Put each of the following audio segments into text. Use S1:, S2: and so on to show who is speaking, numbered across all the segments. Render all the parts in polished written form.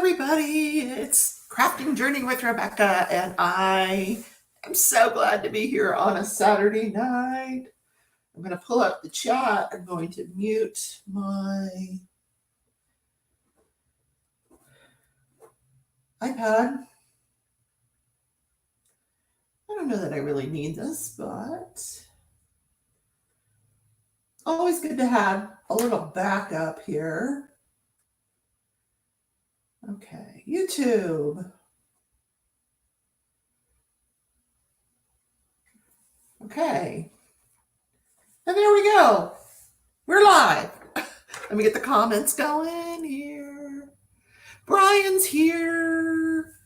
S1: everybody. It's Crafting Journey with Rebecca, and I am so glad to be here on a Saturday night. I'm going to pull up the chat. I'm going to mute my iPad. I don't know that I really need this, but always good to have a little backup here. Okay, YouTube. Okay. And there we go. We're live. Let me get the comments going here. Brian's here.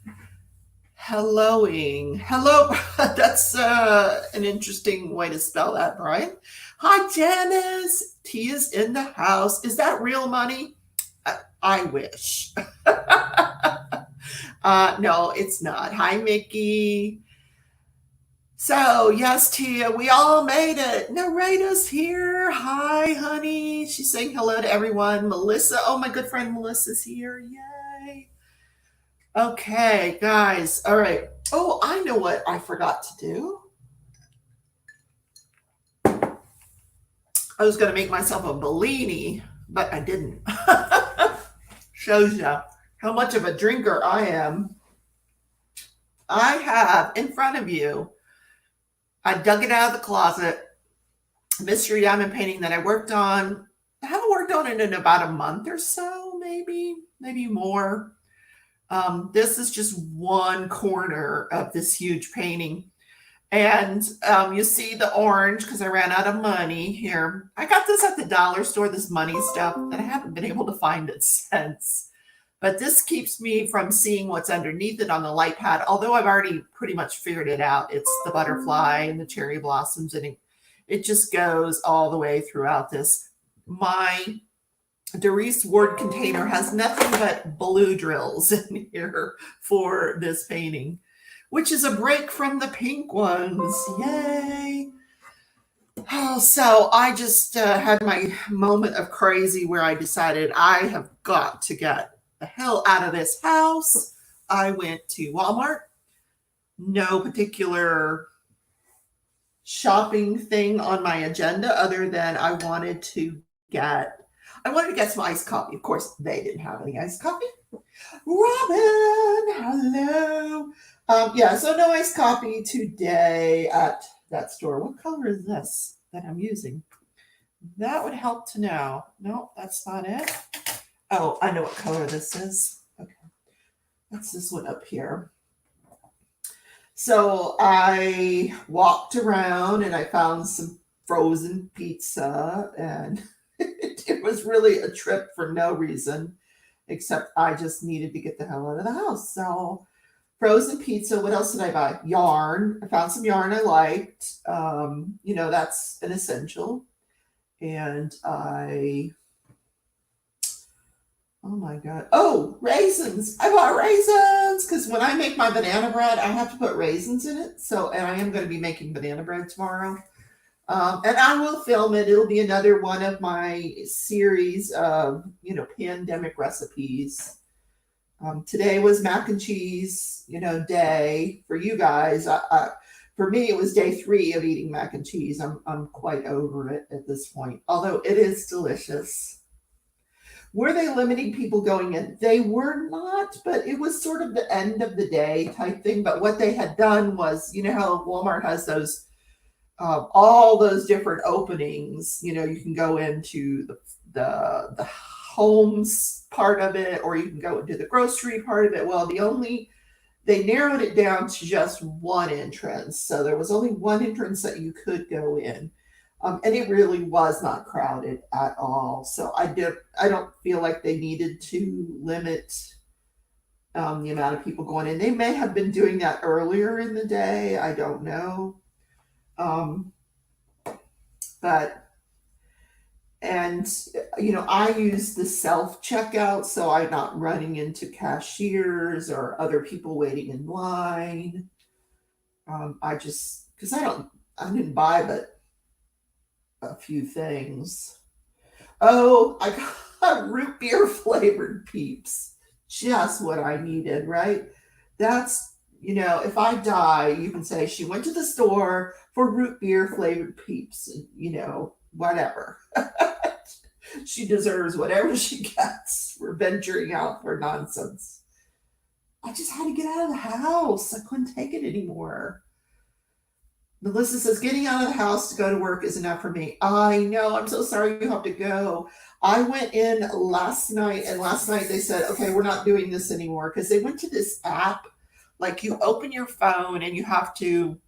S1: Helloing. Hello. That's an interesting way to spell that, Brian. Hi, Janice. Tia's in the house. Is that real money? I wish. No, it's not. Hi, Mickey. So, yes, Tia, we all made it. Narita's here. Hi, honey. She's saying hello to everyone. Melissa. Oh, my good friend Melissa's here. Yay. Okay, guys. All right. Oh, I know what I forgot to do. I was going to make myself a Bellini, but I didn't. Shows you how much of a drinker I am. I have in front of you, I dug it out of the closet, mystery diamond painting that I worked on. I haven't worked on it in about a month or so, maybe more. This is just one corner of this huge painting. And you see the orange because I ran out of money here. I got this at the dollar store, this money stuff, and I haven't been able to find it since. But this keeps me from seeing what's underneath it on the light pad, although I've already pretty much figured it out. It's the butterfly and the cherry blossoms, and it just goes all the way throughout this. My Doris Ward container has nothing but blue drills in here for this painting, which is a break from the pink ones. Yay. Oh, so I just had my moment of crazy where I decided I have got to get the hell out of this house. I went to Walmart. No particular shopping thing on my agenda other than I wanted to get some iced coffee. Of course, they didn't have any iced coffee. Robin, hello. Yeah, so no iced coffee today at that store. What color is this that I'm using? That would help to know. No, that's not it. Oh, I know what color this is. Okay. That's this one up here. So I walked around and I found some frozen pizza, and it was really a trip for no reason, except I just needed to get the hell out of the house. So frozen pizza. What else did I buy? Yarn. I found some yarn I liked. That's an essential. And oh my God. Oh, raisins. I bought raisins because when I make my banana bread, I have to put raisins in it. And I am going to be making banana bread tomorrow. And I will film it. It'll be another one of my series of, pandemic recipes. Today was mac and cheese, day for you guys. For me, it was day 3 of eating mac and cheese. I'm quite over it at this point, although it is delicious. Were they limiting people going in? They were not, but it was sort of the end of the day type thing. But what they had done was, how Walmart has those, all those different openings. You can go into the homes part of it, or you can go into the grocery part of it. Well, they narrowed it down to just one entrance. So there was only one entrance that you could go in. And it really was not crowded at all. So I don't feel like they needed to limit the amount of people going in. They may have been doing that earlier in the day. I don't know. I use the self-checkout, so I'm not running into cashiers or other people waiting in line. Because I didn't buy but a few things. Oh, I got root beer flavored Peeps. just what I needed, right? That's, if I die, you can say she went to the store for root beer flavored peeps, and, whatever. She deserves whatever she gets for venturing out for nonsense. I just had to get out of the house. I couldn't take it anymore. Melissa says, getting out of the house to go to work is enough for me. I know. I'm so sorry you have to go. I went in last night, and last night they said, okay, we're not doing this anymore because they went to this app. Like you open your phone and you have to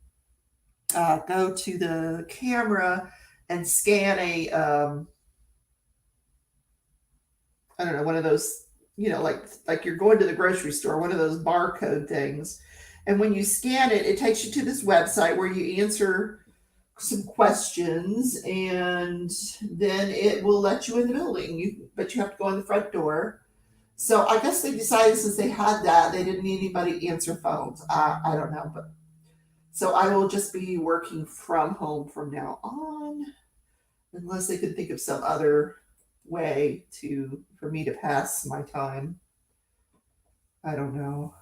S1: go to the camera and scan a, I don't know, one of those, like you're going to the grocery store, one of those barcode things. And when you scan it, it takes you to this website where you answer some questions, and then it will let you in the building. But you have to go in the front door. So I guess they decided since they had that, they didn't need anybody to answer phones. I don't know, but so I will just be working from home from now on, unless they could think of some other way for me to pass my time. I don't know.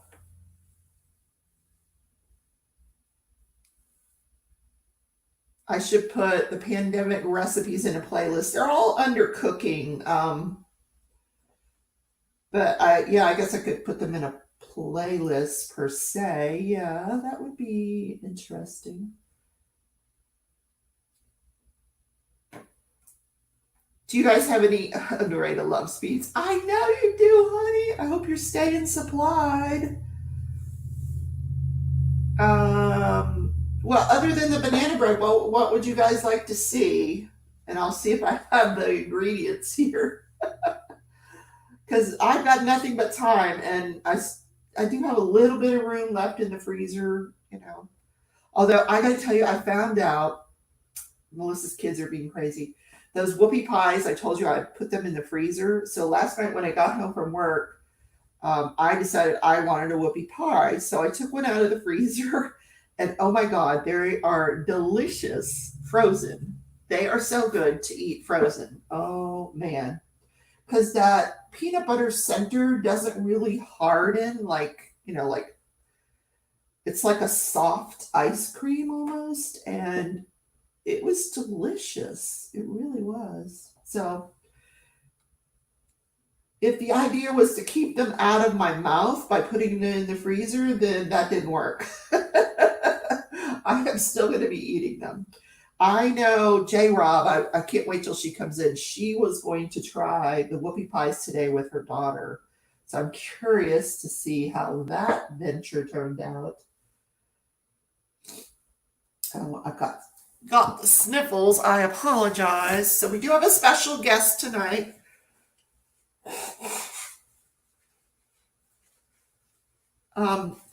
S1: I should put the pandemic recipes in a playlist. They're all under cooking. But I guess I could put them in a playlist per se. Yeah, that would be interesting. Do you guys have any underrated love speeds? I know you do, honey. I hope you're staying supplied. Well, other than the banana bread, well, what would you guys like to see? And I'll see if I have the ingredients here. Because I've got nothing but time, and I do have a little bit of room left in the freezer. Although I got to tell you, I found out Melissa's kids are being crazy. Those whoopie pies, I told you I put them in the freezer. So last night when I got home from work, I decided I wanted a whoopie pie. So I took one out of the freezer, and oh my God, they are delicious frozen. They are so good to eat frozen. Oh man. Because that peanut butter center doesn't really harden like it's like a soft ice cream almost, and it was delicious. It really was. So if the idea was to keep them out of my mouth by putting them in the freezer, then that didn't work. I am still going to be eating them. I know J Rob, I can't wait till she comes in. She was going to try the whoopie pies today with her daughter. So I'm curious to see how that venture turned out. Oh, I've got the sniffles. I apologize. So we do have a special guest tonight.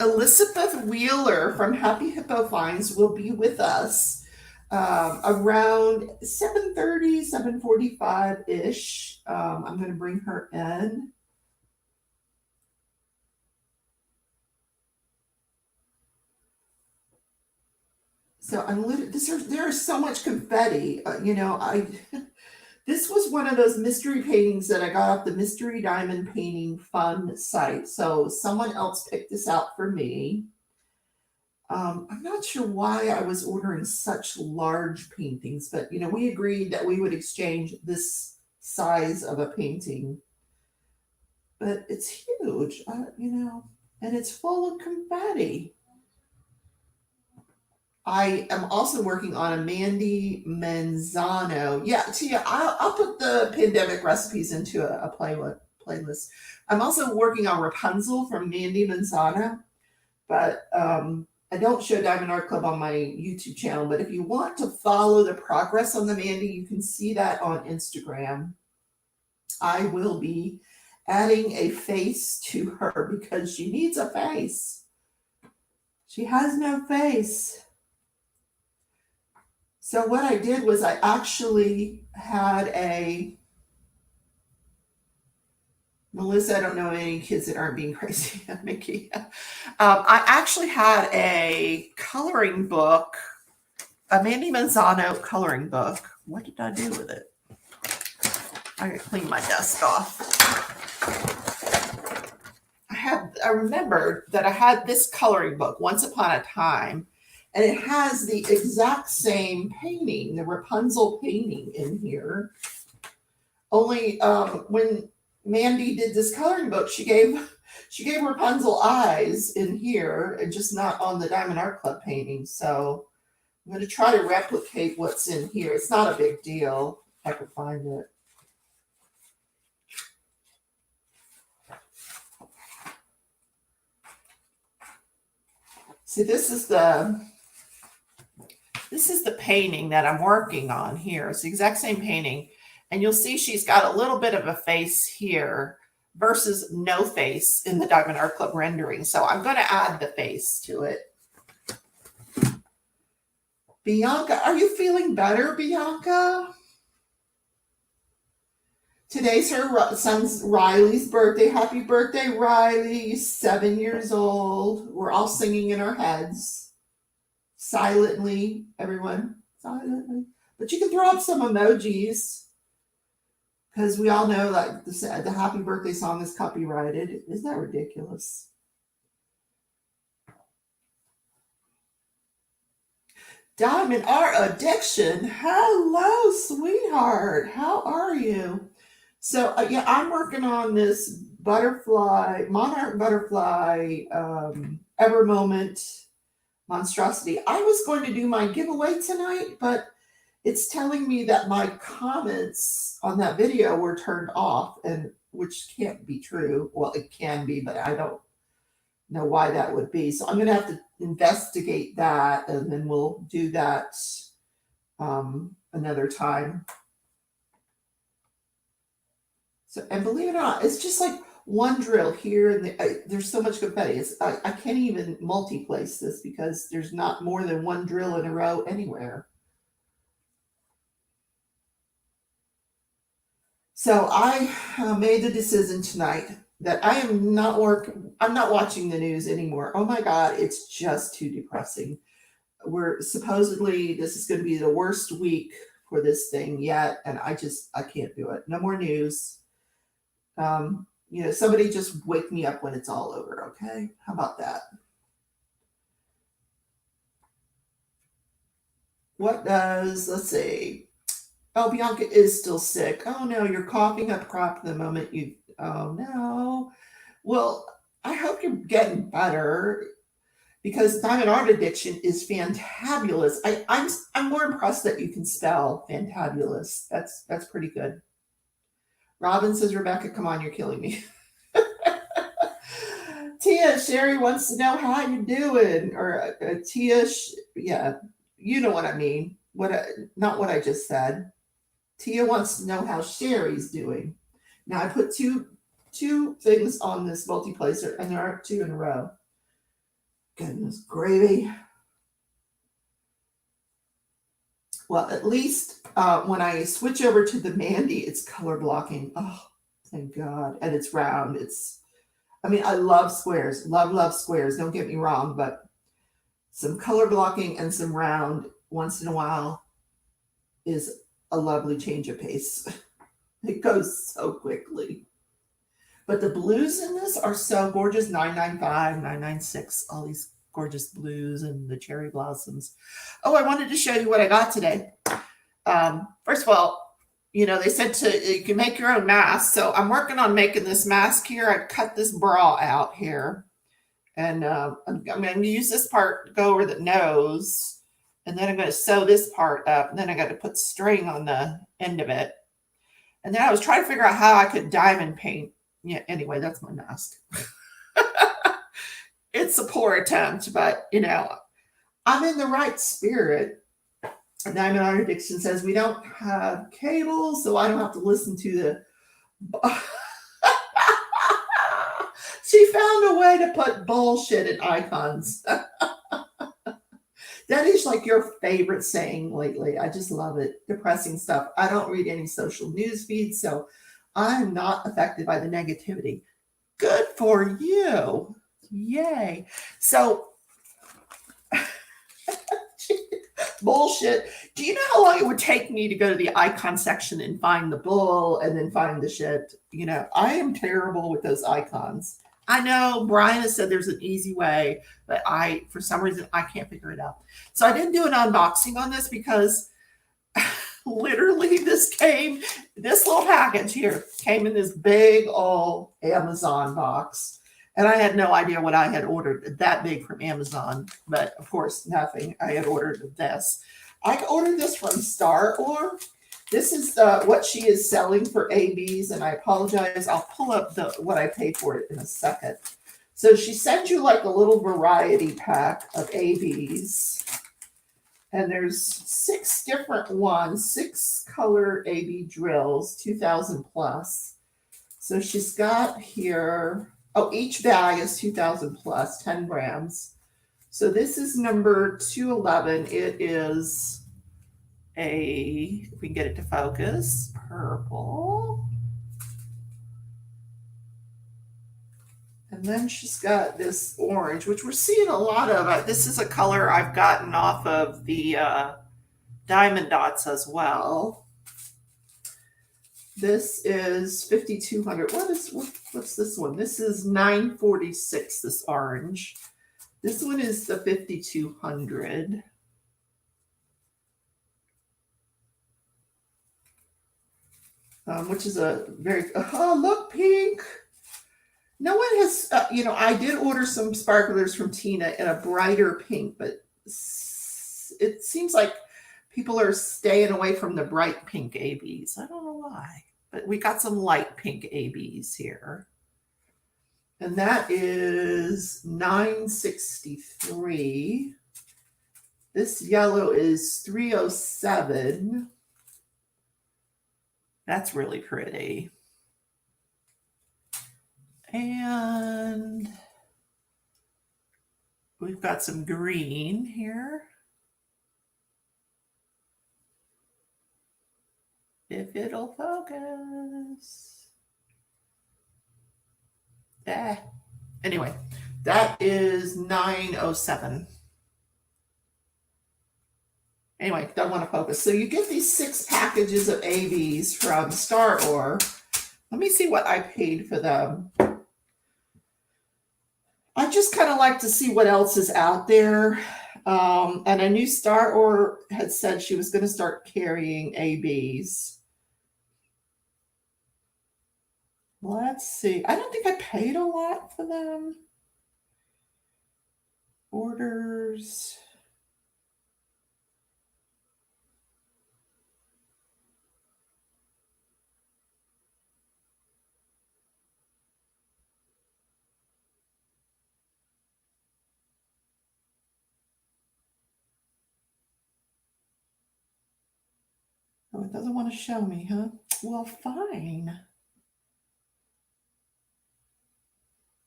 S1: Elizabeth Wheeler from Happy Hippo Finds will be with us around 7:30, 7:45-ish. I'm going to bring her in. So there is so much confetti. This was one of those mystery paintings that I got off the Mystery Diamond Painting Fund site. So someone else picked this out for me. I'm not sure why I was ordering such large paintings, but we agreed that we would exchange this size of a painting. But it's huge, and it's full of confetti. I am also working on a Mandy Manzano. Yeah, Tia, I'll put the pandemic recipes into a playlist. I'm also working on Rapunzel from Mandy Manzano, but I don't show Diamond Art Club on my YouTube channel. But if you want to follow the progress on the Mandy, you can see that on Instagram. I will be adding a face to her because she needs a face. She has no face. So what I did was I actually had Melissa, I don't know any kids that aren't being crazy, Mickey. I actually had a coloring book, a Mandy Manzano coloring book. What did I do with it? I gotta clean my desk off. I remembered that I had this coloring book once upon a time, and it has the exact same painting, the Rapunzel painting in here. Only when Mandy did this coloring book, she gave Rapunzel eyes in here, and just not on the Diamond Art Club painting. So I'm going to try to replicate what's in here. It's not a big deal. I can find it. See, this is the painting that I'm working on here. It's the exact same painting. And you'll see she's got a little bit of a face here versus no face in the Diamond Art Club rendering. So I'm going to add the face to it. Bianca, are you feeling better, Bianca? Today's her son's Riley's birthday. Happy birthday, Riley. 7 years old. We're all singing in our heads. Silently, everyone. Silently. But you can throw up some emojis. Because we all know that the happy birthday song is copyrighted. Isn't that ridiculous? Diamond Art Addiction. Hello, sweetheart. How are you? So, yeah, I'm working on this butterfly, monarch butterfly, ever moment monstrosity. I was going to do my giveaway tonight, but it's telling me that my comments on that video were turned off, and which can't be true. Well, it can be, but I don't know why that would be. So I'm going to have to investigate that, and then we'll do that another time. So, and believe it or not, it's just like one drill here, and there's so much confetti. I can't even multi-place this because there's not more than one drill in a row anywhere. So I made the decision tonight that I am not I'm not watching the news anymore. Oh my God, it's just too depressing. We're supposedly, this is going to be the worst week for this thing yet, and I can't do it. No more news. Somebody just wake me up when it's all over, okay? How about that? Let's see. Oh, Bianca is still sick. Oh no, you're coughing up crop the moment oh no. Well, I hope you're getting better, because Diamond Art Addiction is fantabulous. I'm more impressed that you can spell fantabulous. That's pretty good. Robin says, Rebecca, come on, you're killing me. Tia, Sherry wants to know how you doing. Or Tia, yeah, you know what I mean. Not what I just said. Tia wants to know how Sherry's doing. Now I put two things on this multiplacer, and there aren't two in a row. Goodness gravy. Well, at least when I switch over to the Mandy, it's color blocking. Oh, thank God. And it's round. I love squares. Love squares. Don't get me wrong, but some color blocking and some round once in a while is a lovely change of pace. It goes so quickly. But the blues in this are so gorgeous. 995, 996, all these gorgeous blues and the cherry blossoms. Oh, I wanted to show you what I got today. First of all, they said you can make your own mask. So I'm working on making this mask here. I cut this bra out here. And I'm going to use this part to go over the nose. And then I'm going to sew this part up. And then I got to put string on the end of it. And then I was trying to figure out how I could diamond paint. Yeah, anyway, that's my mask. It's a poor attempt, but, I'm in the right spirit. Diamond Art Addiction says we don't have cable, so I don't have to listen to the... She found a way to put bullshit in icons. That is like your favorite saying lately. I just love it. Depressing stuff. I don't read any social news feeds, so I'm not affected by the negativity. Good for you. Yay. So, bullshit. Do you know how long it would take me to go to the icon section and find the bull and then find the shit? I am terrible with those icons. I know Brian has said there's an easy way, but for some reason, I can't figure it out. So I didn't do an unboxing on this because literally this little package here came in this big old Amazon box. And I had no idea what I had ordered that big from Amazon, but of course, nothing. I had ordered this. I ordered this from Star Or. This is what she is selling for ABs, and I apologize. I'll pull up what I paid for it in a second. So she sent you like a little variety pack of ABs, and there's 6 different ones, 6 color AB drills, 2,000 plus. So she's got here, each bag is 2,000 plus, 10 grams. So this is number 211. It is if we can get it to focus, purple. And then she's got this orange, which we're seeing a lot of. This is a color I've gotten off of the Diamond Dots as well. This is 5,200. What's this one? This is 946, this orange. This one is the 5,200. Which is a very, look, pink. No one has, I did order some sparklers from Tina in a brighter pink, but it seems like people are staying away from the bright pink ABs. I don't know why, but we got some light pink ABs here. And that is 963. This yellow is 307. That's really pretty. And we've got some green here. If it'll focus. Anyway, that is 907. Anyway, don't want to focus. So you get these 6 packages of ABs from Star Or. Let me see what I paid for them. I just kind of like to see what else is out there. And I knew Star Or had said she was going to start carrying ABs. Let's see. I don't think I paid a lot for them. Orders. Oh, it doesn't want to show me, huh? Well, fine.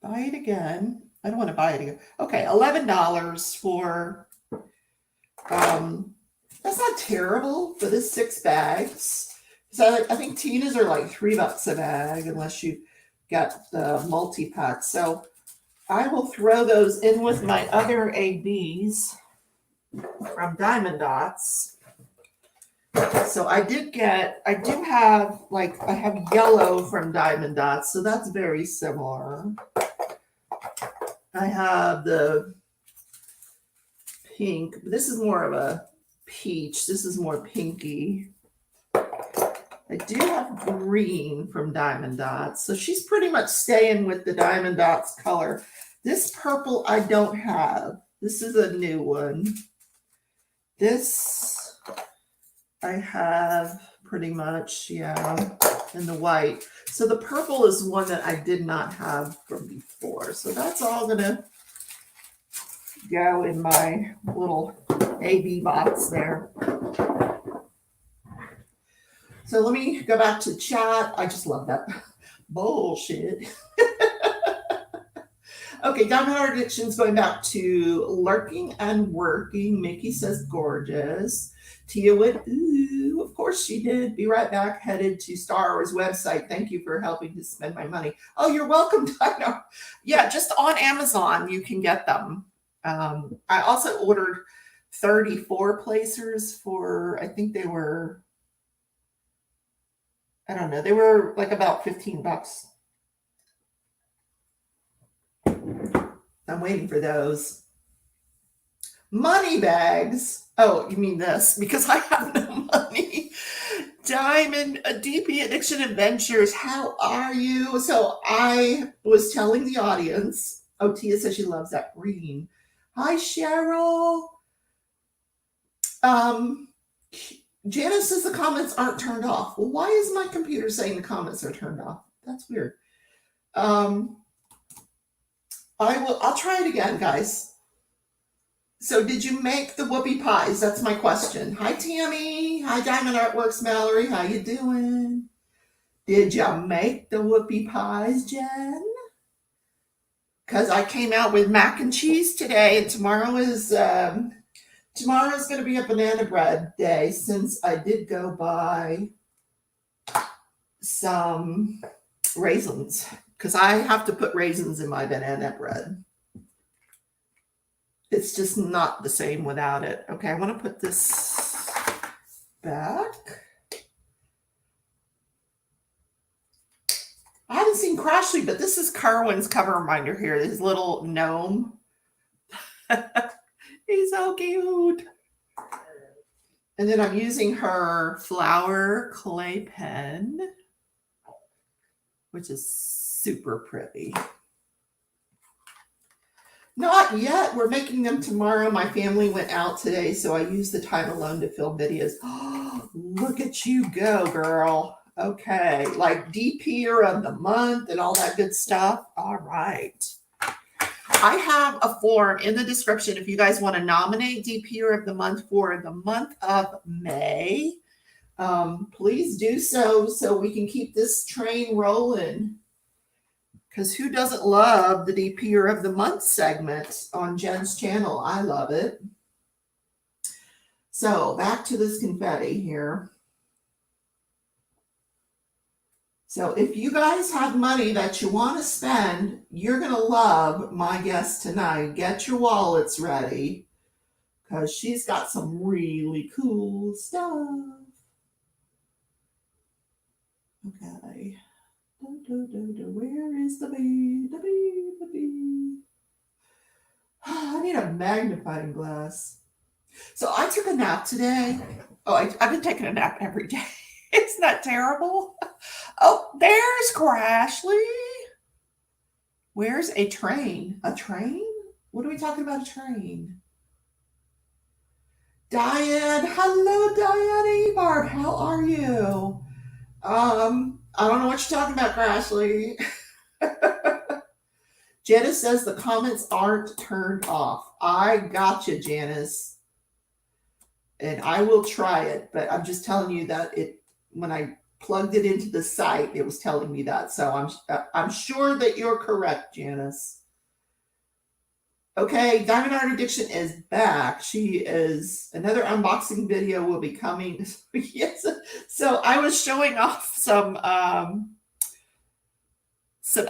S1: Buy it again. I don't want to buy it again. Okay, $11 for, that's not terrible for this 6 bags. So I think Tina's are like $3 a bag unless you got the multi-pack. So I will throw those in with my other ABs from Diamond Dots. So I have yellow from Diamond Dots, so that's very similar. I have the pink. This is more of a peach. This is more pinky. I do have green from Diamond Dots. So she's pretty much staying with the Diamond Dots color. This purple I don't have. This is a new one. This I have pretty much, yeah, in the white. So the purple is one that I did not have from before. So that's all going to go in my little AB box there. So let me go back to chat. I just love that bullshit. Okay, Diamond Heart Addiction's going back to lurking and working. Mickey says gorgeous. Tia went, ooh, of course she did. Be right back, headed to Star Wars website. Thank you for helping to spend my money. Oh, you're welcome, Dino. Yeah, just on Amazon, you can get them. I also ordered 34 placers for, I think they were, I don't know, they were like about $15. I'm waiting for those. Money bags. Oh, you mean this? Because I have no money. Diamond, DP Addiction Adventures, how are you? So I was telling the audience, oh, Tia says she loves that green. Hi, Cheryl. Janice says the comments aren't turned off. Well, why is my computer saying the comments are turned off? That's weird. I'll try it again, guys. So did you make the whoopie pies? That's my question. Hi, Tammy. Hi, Diamond Artworks Mallory. How you doing? Did you make the whoopie pies, Jen? Because I came out with mac and cheese today, and tomorrow is going to be a banana bread day, since I did go buy some raisins, because I have to put raisins in my banana bread. It's just not the same without it. Okay, I want to put this back. I haven't seen Crashly, but this is Carwin's cover reminder here. His little gnome. He's so cute. And then I'm using her flower clay pen, which is super pretty. Not yet. We're making them tomorrow. My family went out today, so I used the time alone to film videos. Oh, look at you go, girl. Okay, like DPer of the month and all that good stuff. All right. I have a form in the description if you guys want to nominate DPer of the month for the month of May. Please do so we can keep this train rolling. Because who doesn't love the DPer of the month segment on Jen's channel? I love it. So back to this confetti here. So if you guys have money that you want to spend, you're going to love my guest tonight. Get your wallets ready, because she's got some really cool stuff. Okay. Where is the bee? The bee, the bee. I need a magnifying glass. So I took a nap today. Oh, I've been taking a nap every day. Isn't that terrible? Oh, there's Crashly. Where's a train? A train? What are we talking about, a train? Diane. Hello, Diane Barb. How are you? I don't know what you're talking about, Crashly. Janice says the comments aren't turned off. I gotcha, Janice. And I will try it, but I'm just telling you that when I plugged it into the site, it was telling me that. So I'm sure that you're correct, Janice. Okay, Diamond Art Addiction is back. Another unboxing video will be coming. Yes. So I was showing off some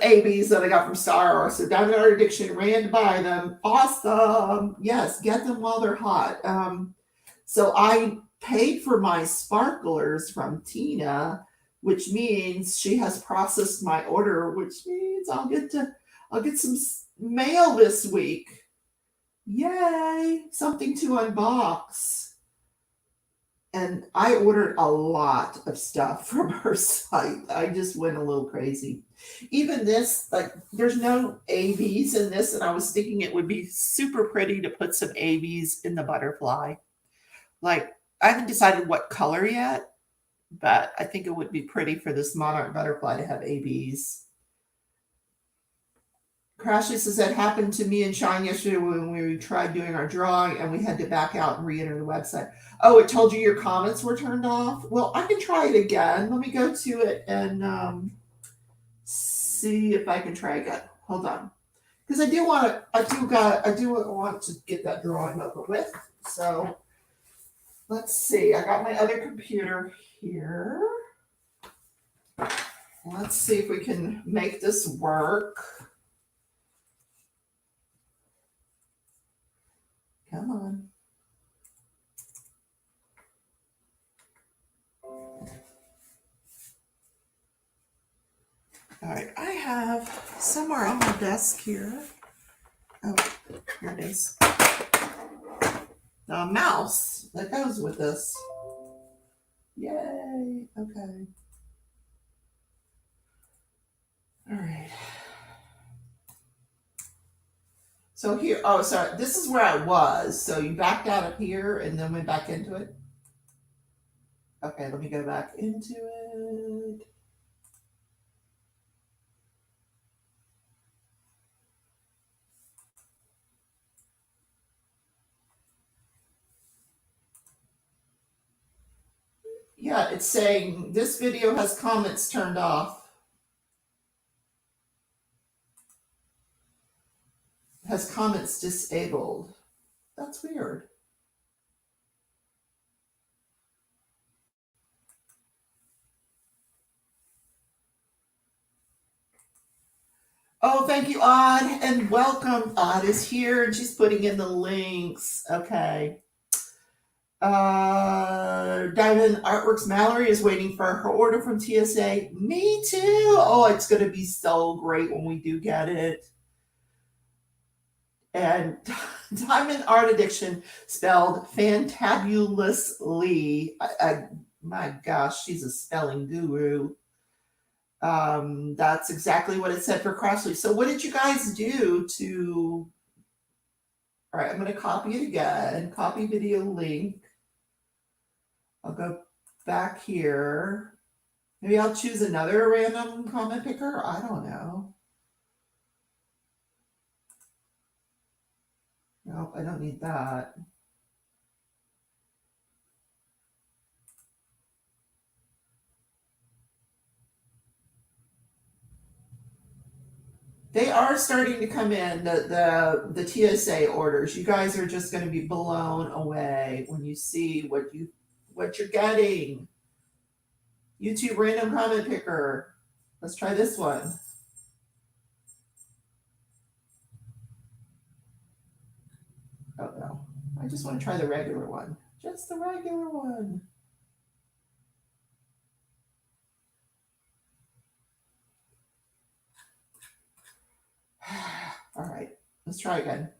S1: ABs that I got from Star Wars. So Diamond Art Addiction ran to buy them. Awesome. Yes, get them while they're hot. So I paid for my sparklers from Tina, which means she has processed my order, which means I'll get some mail this week. Yay, something to unbox. And I ordered a lot of stuff from her site. I just went a little crazy. Even this, like, there's no ABs in this, and I was thinking it would be super pretty to put some ABs in the butterfly. Like, I haven't decided what color yet, but I think it would be pretty for this monarch butterfly to have ABs. Crashly says that happened to me and Sean yesterday when we tried doing our drawing and we had to back out and re-enter the website. Oh, it told you your comments were turned off? Well, I can try it again. Let me go to it and see if I can try again. Hold on. Because I do want to get that drawing over with. So let's see. I got my other computer here. Let's see if we can make this work. Come on. All right, I have somewhere on my desk here, Oh, here it is. A mouse that goes with this. Yay. Okay. All right. So here, oh, sorry. This is where I was. So you backed out of here and then went back into it. Okay, let me go back into it. Yeah, it's saying this video has comments turned off. Has comments disabled. That's weird. Oh, thank you, Odd, and welcome. Odd is here, and she's putting in the links. Okay. Diamond Artworks Mallory is waiting for her order from TSA. Me too. Oh, it's going to be so great when we do get it. And Diamond Art Addiction spelled fantabulously. My gosh, she's a spelling guru. That's exactly what it said for Crossley. So what did you guys do to... All right, I'm going to copy it again. Copy video link. I'll go back here. Maybe I'll choose another random comment picker. I don't know. Nope, I don't need that. They are starting to come in, the TSA orders. You guys are just going to be blown away when you see what you're getting. YouTube random comment picker. Let's try this one. Oh no, I just want to try the regular one. Just the regular one. All right, let's try again.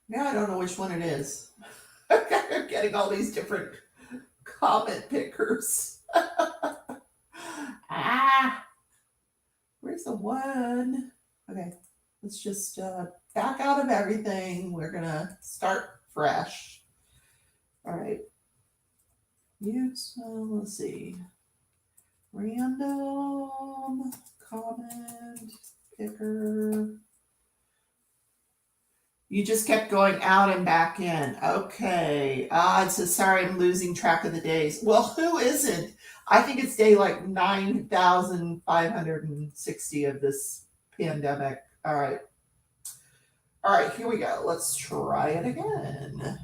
S1: Now I don't know which one it is. I'm getting all these different comment pickers. Where's the one? Okay, let's just back out of everything. We're gonna start fresh. All right. Let's see. Random comment picker. You just kept going out and back in. Okay. It says, sorry, I'm losing track of the days. Well, who isn't? I think it's day like 9,560 of this pandemic. All right. All right, here we go. Let's try it again.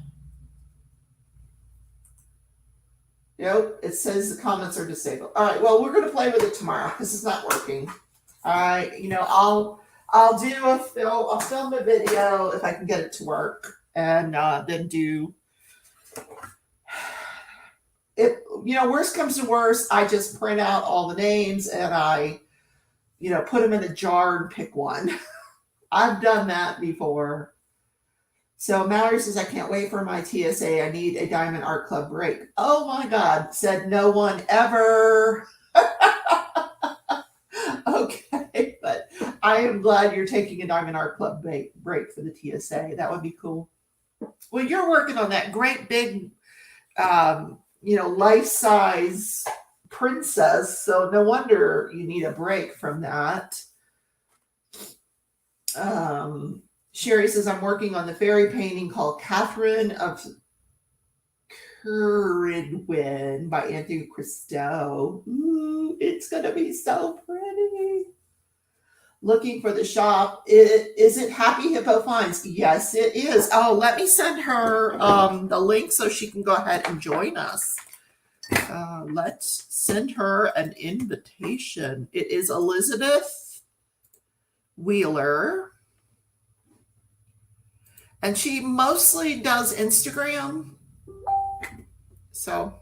S1: Yep, it says the comments are disabled. All right, well, we're going to play with it tomorrow because it's not working. All right, I'll film a video if I can get it to work, and then do it. Worst comes to worst, I just print out all the names and I, put them in a jar and pick one. I've done that before. So Mallory says, I can't wait for my TSA. I need a Diamond Art Club break. Oh my God, said no one ever. Okay, but I am glad you're taking a Diamond Art Club break for the TSA. That would be cool. Well, you're working on that great big, life-size princess. So no wonder you need a break from that. Sherry says, I'm working on the fairy painting called Catherine of Curidwin by Anthony Christo. Ooh, it's going to be so pretty. Looking for the shop. Is it Happy Hippo Finds? Yes, it is. Oh, let me send her the link so she can go ahead and join us. Let's send her an invitation. It is Elizabeth Wheeler. And she mostly does Instagram. So,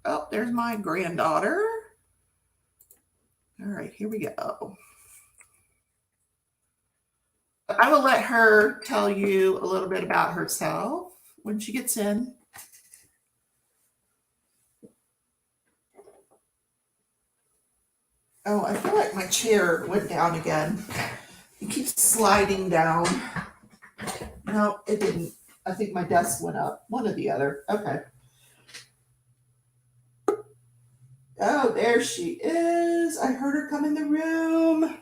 S1: oh, there's my granddaughter. All right, here we go. I will let her tell you a little bit about herself when she gets in. Oh, I feel like my chair went down again. It keeps sliding down. No, it didn't. I think my desk went up. One or the other. Okay. Oh, there she is. I heard her come in the room.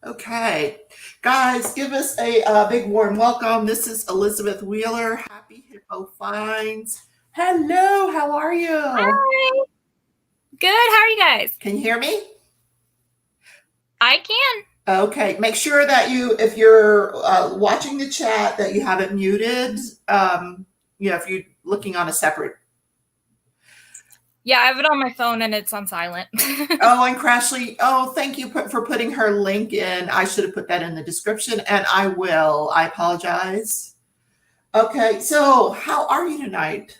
S1: Okay. Guys, give us a big warm welcome. This is Elizabeth Wheeler, Happy Hippo Finds. Hello, how are you?
S2: Hi. Good. How are you guys?
S1: Can you hear me?
S2: I can.
S1: Okay. Make sure that if you're watching the chat, that you have it muted. If you're looking on a separate.
S2: Yeah, I have it on my phone and it's on silent.
S1: Oh, and Crashly, thank you for putting her link in. I should have put that in the description, and I will. I apologize. Okay, so how are you tonight?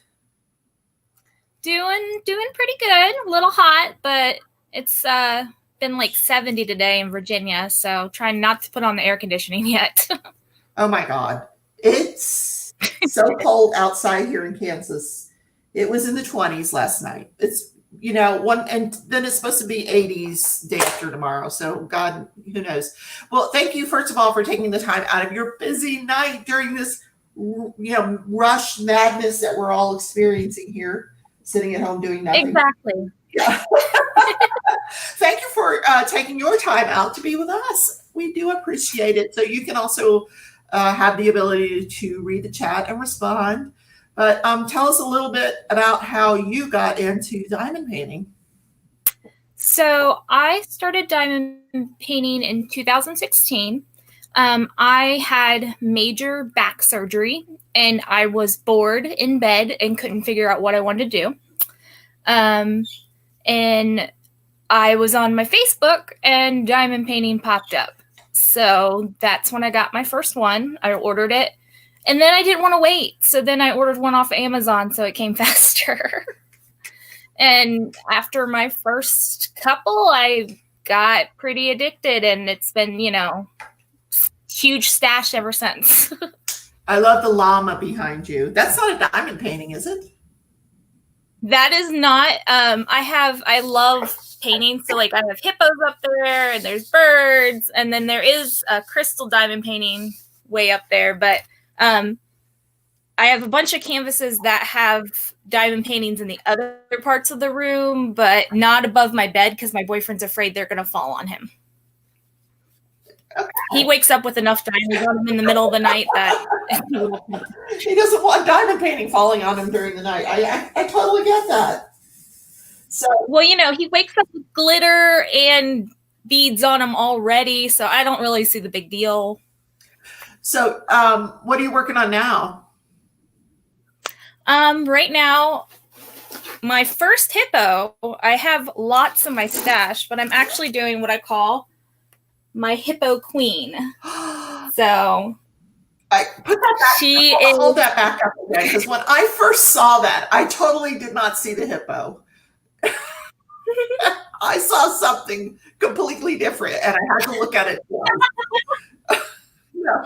S2: Doing pretty good. A little hot, but it's been like 70 today in Virginia, so trying not to put on the air conditioning yet.
S1: Oh my God. It's so cold outside here in Kansas. It was in the 20s last night. It's and then it's supposed to be 80s day after tomorrow. So God, who knows? Well, thank you first of all for taking the time out of your busy night during this rush madness that we're all experiencing here, sitting at home doing nothing.
S2: Exactly.
S1: Yeah. Thank you for taking your time out to be with us. We do appreciate it. So you can also have the ability to read the chat and respond. But tell us a little bit about how you got into diamond painting.
S2: So I started diamond painting in 2016. I had major back surgery and I was bored in bed and couldn't figure out what I wanted to do. And I was on my Facebook and diamond painting popped up. So that's when I got my first one. I ordered it. And then I didn't want to wait. So then I ordered one off Amazon so it came faster. And after my first couple, I got pretty addicted and it's been, huge stash ever since.
S1: I love the llama behind you. That's not a diamond painting, is it?
S2: That is not. I love painting. So like I have hippos up there and there's birds. And then there is a crystal diamond painting way up there. But I have a bunch of canvases that have diamond paintings in the other parts of the room, but not above my bed because my boyfriend's afraid they're going to fall on him. Okay. He wakes up with enough diamonds on him in the middle of the night that
S1: he doesn't want diamond painting falling on him during the night. I totally get that. So
S2: well, he wakes up with glitter and beads on him already, so I don't really see the big deal.
S1: So, what are you working on now?
S2: Right now, my first hippo, I have lots in my stash, but I'm actually doing what I call my hippo queen. So
S1: I put that back. Hold that back up again, because when I first saw that, I totally did not see the hippo. I saw something completely different, and I had to look at it twice. Yeah.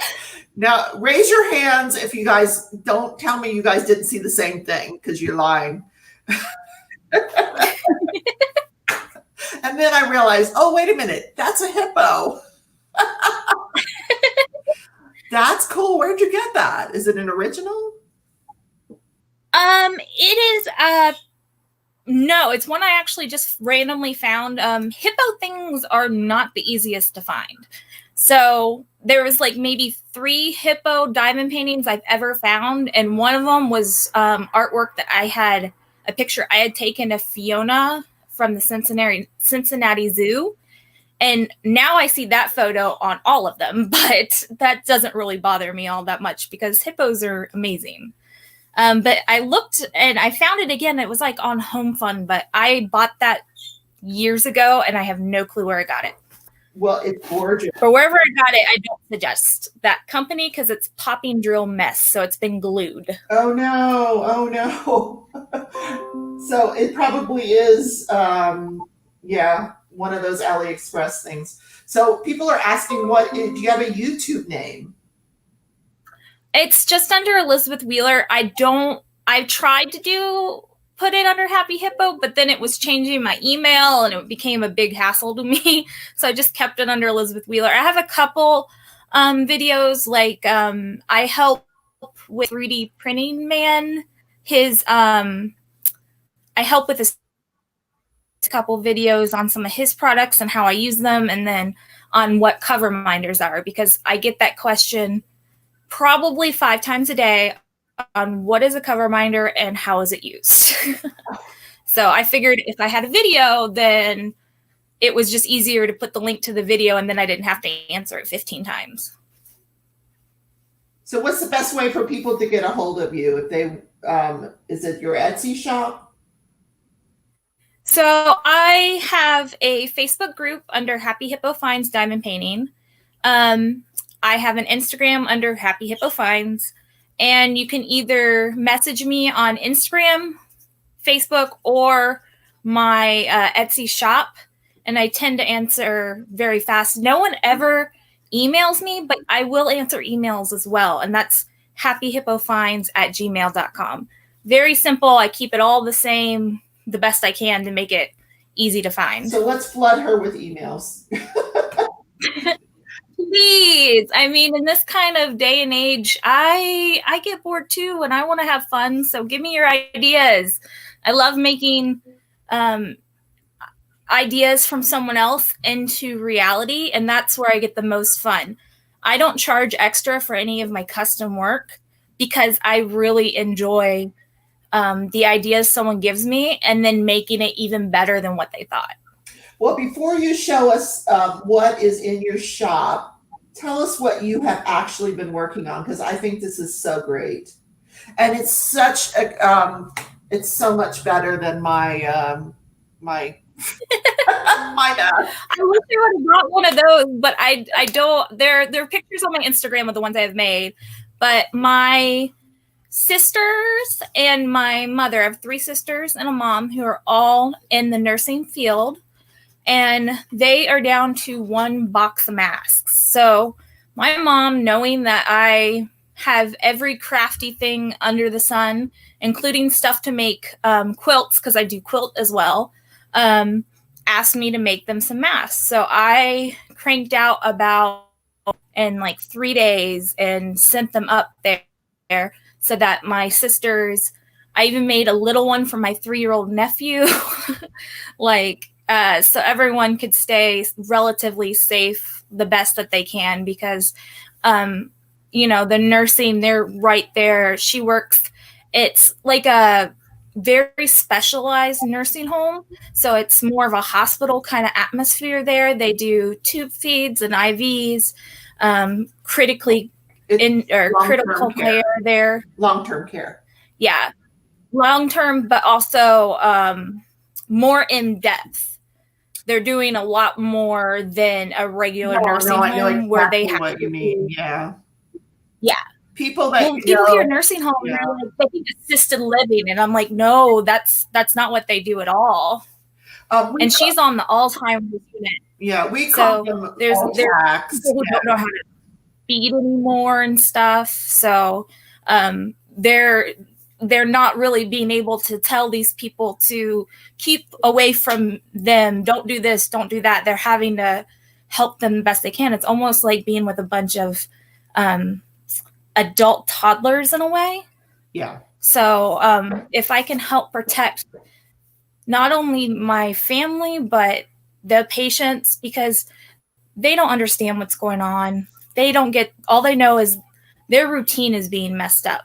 S1: Now, raise your hands if you guys don't tell me you guys didn't see the same thing, because you're lying. And then I realized, oh, wait a minute, that's a hippo. That's cool. Where'd you get that? Is it an original?
S2: It is no, it's one I actually just randomly found. Hippo things are not the easiest to find. So there was like maybe 3 hippo diamond paintings I've ever found, and one of them was artwork that I had a picture I had taken of Fiona from the Cincinnati Zoo. And now I see that photo on all of them, but that doesn't really bother me all that much because hippos are amazing. But I looked and I found it again. It was like on Home Fun, but I bought that years ago and I have no clue where I got it.
S1: Well, it's gorgeous.
S2: But wherever I got it, I don't suggest that company because it's popping drill mess. So it's been glued.
S1: Oh no, oh no. So it probably is, yeah, one of those AliExpress things. So people are asking, do you have a YouTube name?
S2: It's just under Elizabeth Wheeler. I've tried to put it under Happy Hippo, but then it was changing my email and it became a big hassle to me. So I just kept it under Elizabeth Wheeler. I have a couple videos, like I help with 3D printing man. I help with a couple videos on some of his products and how I use them, and then on what cover minders are, because I get that question probably 5 times a day on what is a cover minder and how is it used. So I figured if I had a video, then it was just easier to put the link to the video and then I didn't have to answer it 15 times.
S1: So what's the best way for people to get a hold of you? If they, is it your Etsy shop?
S2: So I have a Facebook group under Happy Hippo Finds Diamond Painting. I have an Instagram under Happy Hippo Finds, and you can either message me on Instagram, Facebook, or my Etsy shop, and I tend to answer very fast. No one ever emails me, but I will answer emails as well, and that's happyhippofinds@gmail.com. Very simple. I keep it all the same, the best I can to make it easy to find.
S1: So let's flood her with emails.
S2: Please. I mean, in this kind of day and age, I get bored too, and I want to have fun. So give me your ideas. I love making ideas from someone else into reality, and that's where I get the most fun. I don't charge extra for any of my custom work because I really enjoy the ideas someone gives me and then making it even better than what they thought.
S1: Well, before you show us what is in your shop, tell us what you have actually been working on, because I think this is so great. And it's such a, it's so much better than my, my
S2: I wish I would have brought one of those, but I don't. There are pictures on my Instagram of the ones I've made, but my sisters and my mother, I have 3 sisters and a mom who are all in the nursing field, and they are down to 1 box of masks. So my mom, knowing that I have every crafty thing under the sun, including stuff to make quilts, because I do quilt as well, asked me to make them some masks. So I cranked out about in like 3 days and sent them up there so that my sisters, I even made a little one for my 3-year-old nephew, like, so everyone could stay relatively safe the best that they can, because, you know, the nursing, they're right there. She works, it's like a very specialized nursing home. So it's more of a hospital kind of atmosphere there. They do tube feeds and IVs, critical care there.
S1: Long-term care.
S2: Yeah. Long-term, but also more in depth. They're doing a lot more than a regular nursing home,
S1: exactly
S2: where they have
S1: what you mean. Yeah.
S2: Yeah.
S1: People that
S2: people hear nursing home, yeah, and like, they think assisted living, and I'm like, no, that's not what they do at all. And she's on the Alzheimer's unit.
S1: Yeah, we call them
S2: there's people who don't know how to feed anymore and stuff. So they're not really being able to tell these people to keep away from them. Don't do this, don't do that. They're having to help them the best they can. It's almost like being with a bunch of adult toddlers in a way.
S1: Yeah.
S2: So if I can help protect not only my family, but the patients, because they don't understand what's going on. They don't get, all they know is their routine is being messed up.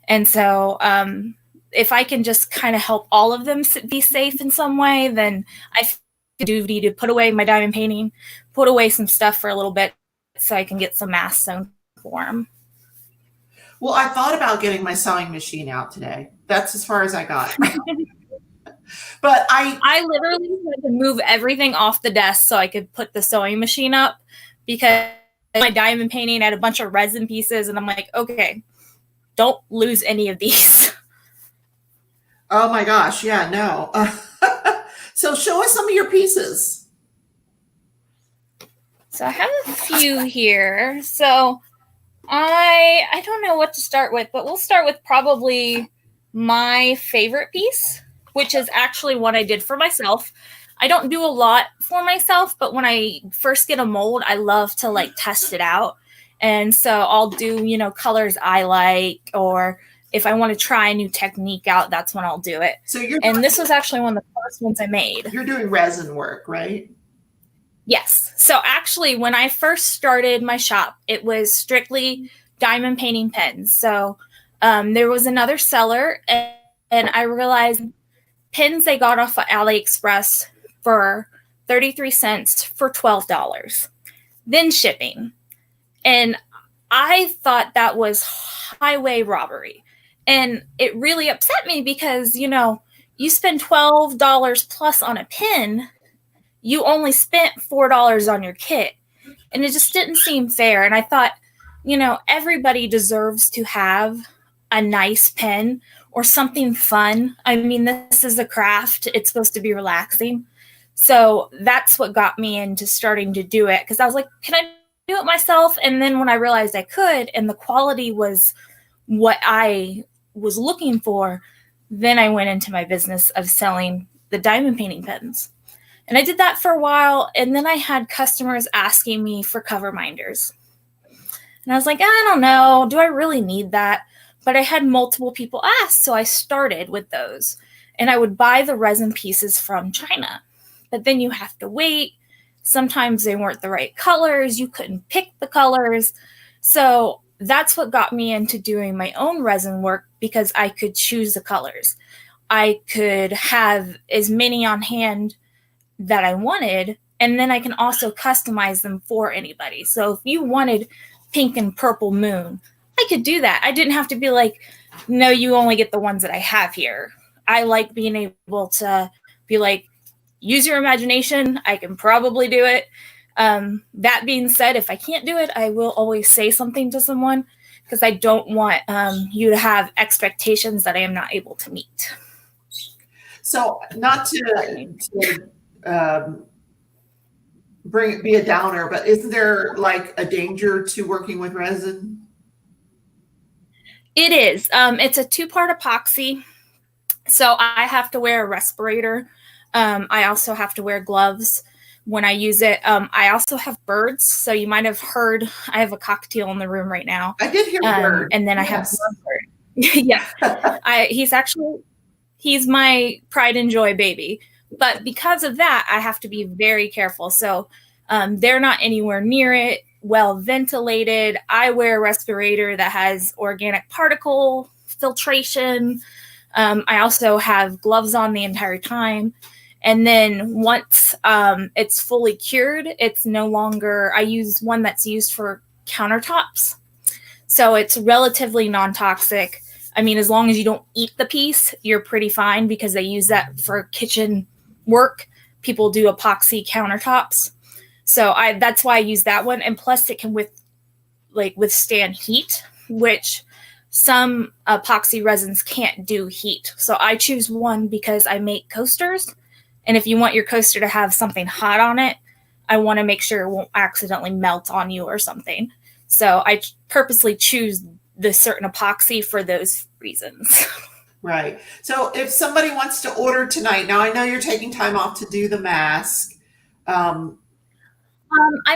S2: And so if I can just kind of help all of them be safe in some way, then I feel the duty to put away my diamond painting, put away some stuff for a little bit so I can get some masks sewn for them.
S1: Well, I thought about getting my sewing machine out today. That's as far as I got. But
S2: I literally had to move everything off the desk so I could put the sewing machine up because my diamond painting had a bunch of resin pieces, and I'm like, okay, don't lose any of these.
S1: oh my gosh, yeah, no. So show us some of your pieces.
S2: So I have a few here. So I don't know what to start with, but we'll start with probably my favorite piece, which is actually one I did for myself. I don't do a lot for myself, but when I first get a mold, I love to like test it out. And so I'll do, you know, colors I like, or if I want to try a new technique out, that's when I'll do it.
S1: So
S2: and this was actually one of the first ones I made.
S1: You're doing resin work, right?
S2: Yes. So actually, when I first started my shop, it was strictly diamond painting pens. So there was another seller, and I realized pins they got off of AliExpress for 33 cents for $12, then shipping. And I thought that was highway robbery. And it really upset me because, you know, you spend $12 plus on a pin, you only spent $4 on your kit. And it just didn't seem fair. And I thought, you know, everybody deserves to have a nice pen or something fun. I mean, this is a craft. It's supposed to be relaxing. So that's what got me into starting to do it. Because I was like, can I do it myself? And then when I realized I could, and the quality was what I was looking for, then I went into my business of selling the diamond painting pens. And I did that for a while. And then I had customers asking me for cover minders. And I was like, I don't know. Do I really need that? But I had multiple people ask. So I started with those. And I would buy the resin pieces from China. But then you have to wait. Sometimes they weren't the right colors. You couldn't pick the colors. So that's what got me into doing my own resin work, because I could choose the colors. I could have as many on hand that I wanted, and then I can also customize them for anybody. So if you wanted pink and purple moon, I could do that. I didn't have to be like, no, you only get the ones that I have here. I like being able to be like, use your imagination. I can probably do it. That being said, if I can't do it, I will always say something to someone, because I don't want you to have expectations that I am not able to meet.
S1: So not to be a downer, but isn't there like a danger to working with resin?
S2: It is. It's a 2-part epoxy. So I have to wear a respirator. I also have to wear gloves when I use it. I also have birds. So you might have heard, I have a cockatiel in the room right now.
S1: I did hear bird.
S2: And then yes. I have bird. Yeah. He's my pride and joy baby. But because of that, I have to be very careful. So they're not anywhere near it, well ventilated. I wear a respirator that has organic particle filtration. I also have gloves on the entire time. And then once it's fully cured, it's no longer, I use one that's used for countertops. So it's relatively non-toxic. I mean, as long as you don't eat the piece, you're pretty fine, because they use that for kitchen work. People do epoxy countertops. So that's why I use that one. And plus it can withstand heat, which some epoxy resins can't do heat. So I choose one because I make coasters. And if you want your coaster to have something hot on it, I want to make sure it won't accidentally melt on you or something. So I purposely choose the certain epoxy for those reasons.
S1: Right. So if somebody wants to order tonight, now I know you're taking time off to do the mask.
S2: I'm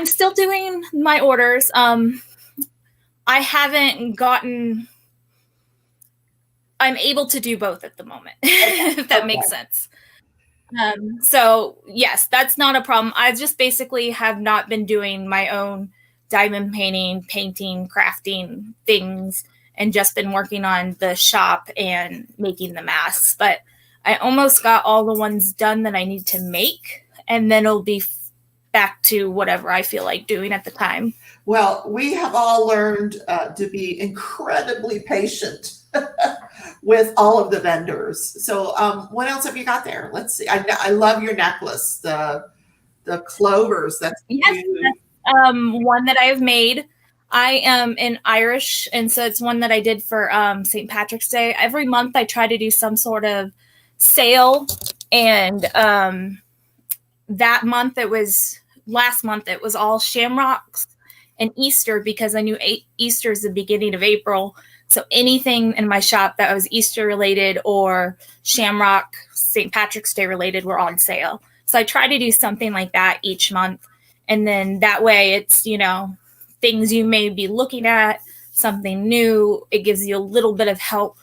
S2: still doing my orders. I haven't gotten, I'm able to do both at the moment, if that makes sense. So yes, that's not a problem. I just basically have not been doing my own diamond painting, crafting things, and just been working on the shop and making the masks. But I almost got all the ones done that I need to make, and then it'll be back to whatever I feel like doing at the time.
S1: Well, we have all learned to be incredibly patient with all of the vendors. So, what else have you got there? Let's see. I love your necklace, the clovers. That's
S2: Yes,
S1: cute.
S2: that's one that I've made. I am in Irish, and so it's one that I did for St. Patrick's Day. Every month I try to do some sort of sale, and that month last month it was all shamrocks and Easter, because I knew Easter is the beginning of April. So anything in my shop that was Easter related or shamrock, St. Patrick's Day related were on sale. So I try to do something like that each month. And then that way it's, things you may be looking at, something new. It gives you a little bit of help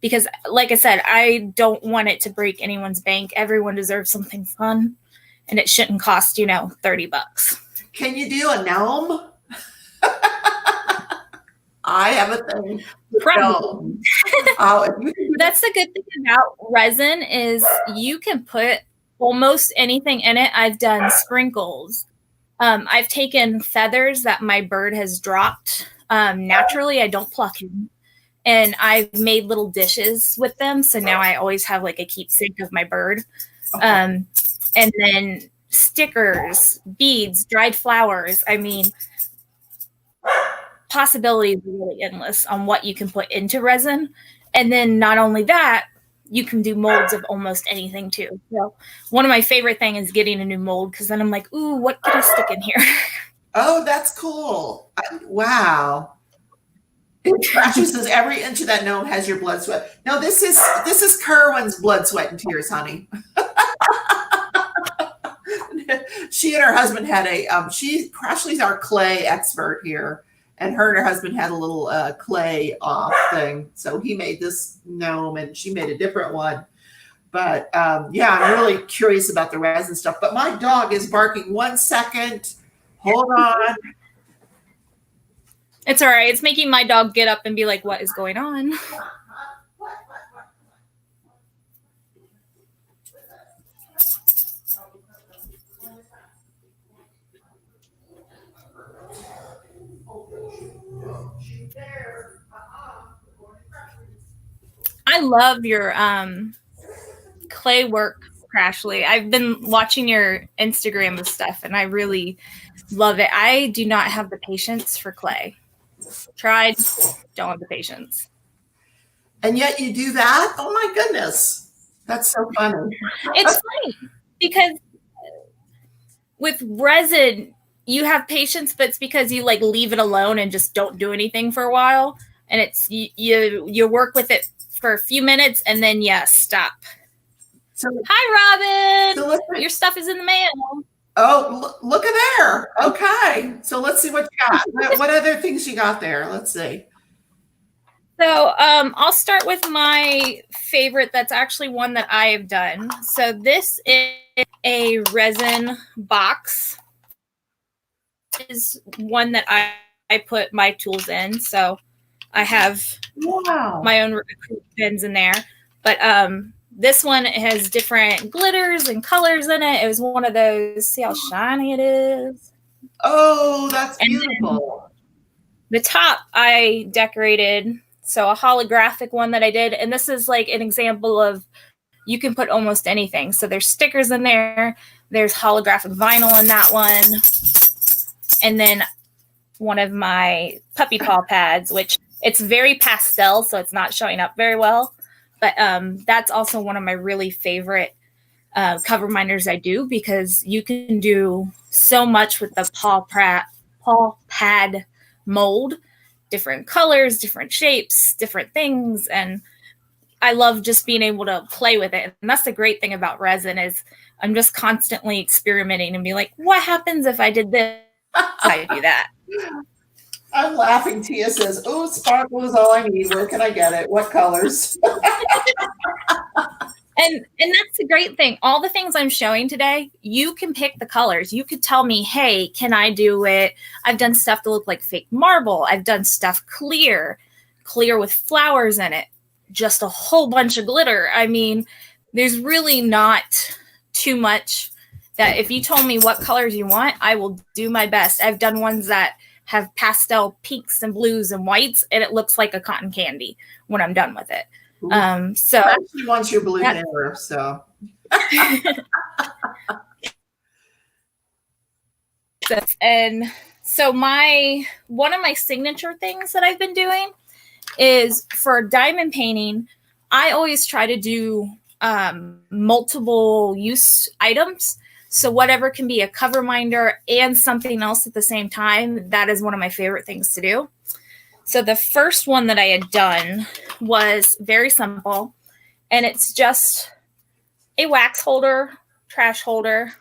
S2: because, like I said, I don't want it to break anyone's bank. Everyone deserves something fun, and it shouldn't cost, $30.
S1: Can you do a gnome? I have a thing.
S2: Probably.
S1: Oh,
S2: that's the good thing about resin is you can put almost anything in it. I've done sprinkles. I've taken feathers that my bird has dropped naturally. I don't pluck them. And I've made little dishes with them. So now I always have like a keepsake of my bird. And then stickers, beads, dried flowers. I mean, possibilities are really endless on what you can put into resin. And then not only that, you can do molds of almost anything too. So one of my favorite things is getting a new mold, because then I'm like, ooh, what can I stick in here?
S1: Oh, that's cool. Wow. Trashy says every inch of that gnome has your blood, sweat. No, this is Kerwin's blood, sweat, and tears, honey. She and her husband had Crashly's our clay expert here, and her husband had a little clay off thing. So he made this gnome and she made a different one. But yeah, I'm really curious about the resin stuff. But my dog is barking. 1 second. Hold on.
S2: It's all right. It's making my dog get up and be like, what is going on? I love your clay work, Crashly. I've been watching your Instagram and stuff, and I really love it. I do not have the patience for clay. Tried, don't have the patience.
S1: And yet you do that? Oh my goodness. That's so funny.
S2: It's funny because with resin, you have patience, but it's because you like leave it alone and just don't do anything for a while. And it's you work with it for a few minutes and then stop. So, hi, Robin. So your stuff is in the mail.
S1: Oh, look at there. Okay. So let's see what you got. What other things you got there? Let's see.
S2: So I'll start with my favorite. That's actually one that I have done. So this is a resin box. This is one that I put my tools in. So I have my own pens in there. But this one has different glitters and colors in it. It was one of those. See how shiny it is?
S1: Oh, that's beautiful.
S2: The top I decorated. So a holographic one that I did. And this is like an example of you can put almost anything. So there's stickers in there. There's holographic vinyl in that one. And then one of my puppy paw pads, which it's very pastel, so it's not showing up very well. But that's also one of my really favorite cover minders I do, because you can do so much with the paw pad mold, different colors, different shapes, different things. And I love just being able to play with it. And that's the great thing about resin is I'm just constantly experimenting and be like, what happens if I did this? I do that.
S1: I'm laughing. Tia says, oh, sparkle is all I need. Where can I get it? What colors?
S2: And that's the great thing. All the things I'm showing today, you can pick the colors. You could tell me, hey, can I do it? I've done stuff that look like fake marble. I've done stuff clear with flowers in it. Just a whole bunch of glitter. I mean, there's really not too much that if you told me what colors you want, I will do my best. I've done ones that have pastel pinks and blues and whites, and it looks like a cotton candy when I'm done with it. So
S1: she wants your blue hair, so.
S2: And so one of my signature things that I've been doing is for diamond painting, I always try to do multiple use items. So whatever can be a cover minder and something else at the same time, that is one of my favorite things to do. So the first one that I had done was very simple, and it's just a wax holder, trash holder,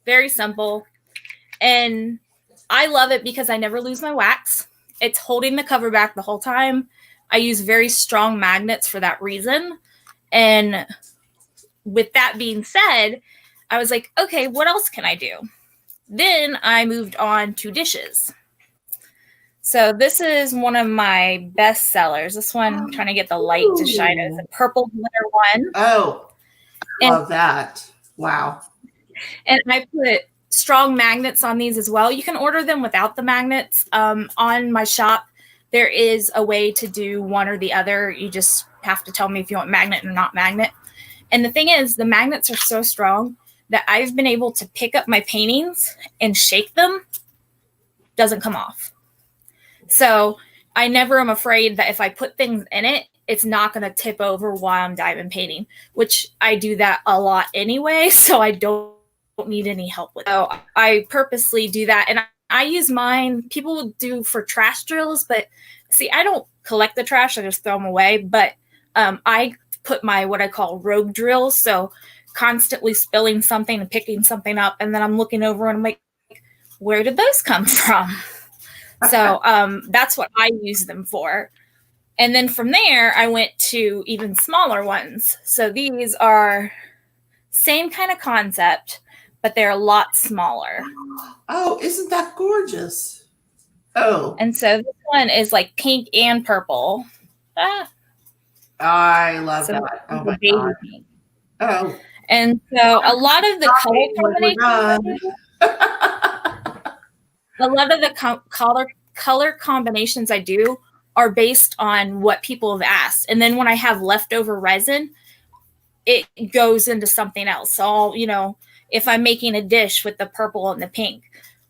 S2: very simple. And I love it because I never lose my wax. It's holding the cover back the whole time. I use very strong magnets for that reason. And with that being said, I was like, okay, what else can I do? Then I moved on to dishes. So this is one of my best sellers. This one, I'm trying to get the light to shine. It's a purple glitter one.
S1: Oh, love that. Wow.
S2: And I put strong magnets on these as well. You can order them without the magnets. On my shop, there is a way to do one or the other. You just have to tell me if you want magnet or not magnet. And the thing is, the magnets are so strong that I've been able to pick up my paintings and shake them. Doesn't come off. So I never am afraid that if I put things in it, it's not going to tip over while I'm diamond painting, which I do that a lot anyway. So I don't need any help with it. So I purposely do that. And I use mine. People will do for trash drills, but see, I don't collect the trash. I just throw them away. But I put my what I call rogue drills. So constantly spilling something and picking something up. And then I'm looking over and I'm like, where did those come from? So that's what I use them for. And then from there, I went to even smaller ones. So these are same kind of concept, but they're a lot smaller.
S1: Oh, isn't that gorgeous? Oh.
S2: And so this one is like pink and purple.
S1: I love that. Oh my God.
S2: Pink.
S1: Oh.
S2: And so a lot of the color combinations I do are based on what people have asked. And then when I have leftover resin, it goes into something else. So, if I'm making a dish with the purple and the pink,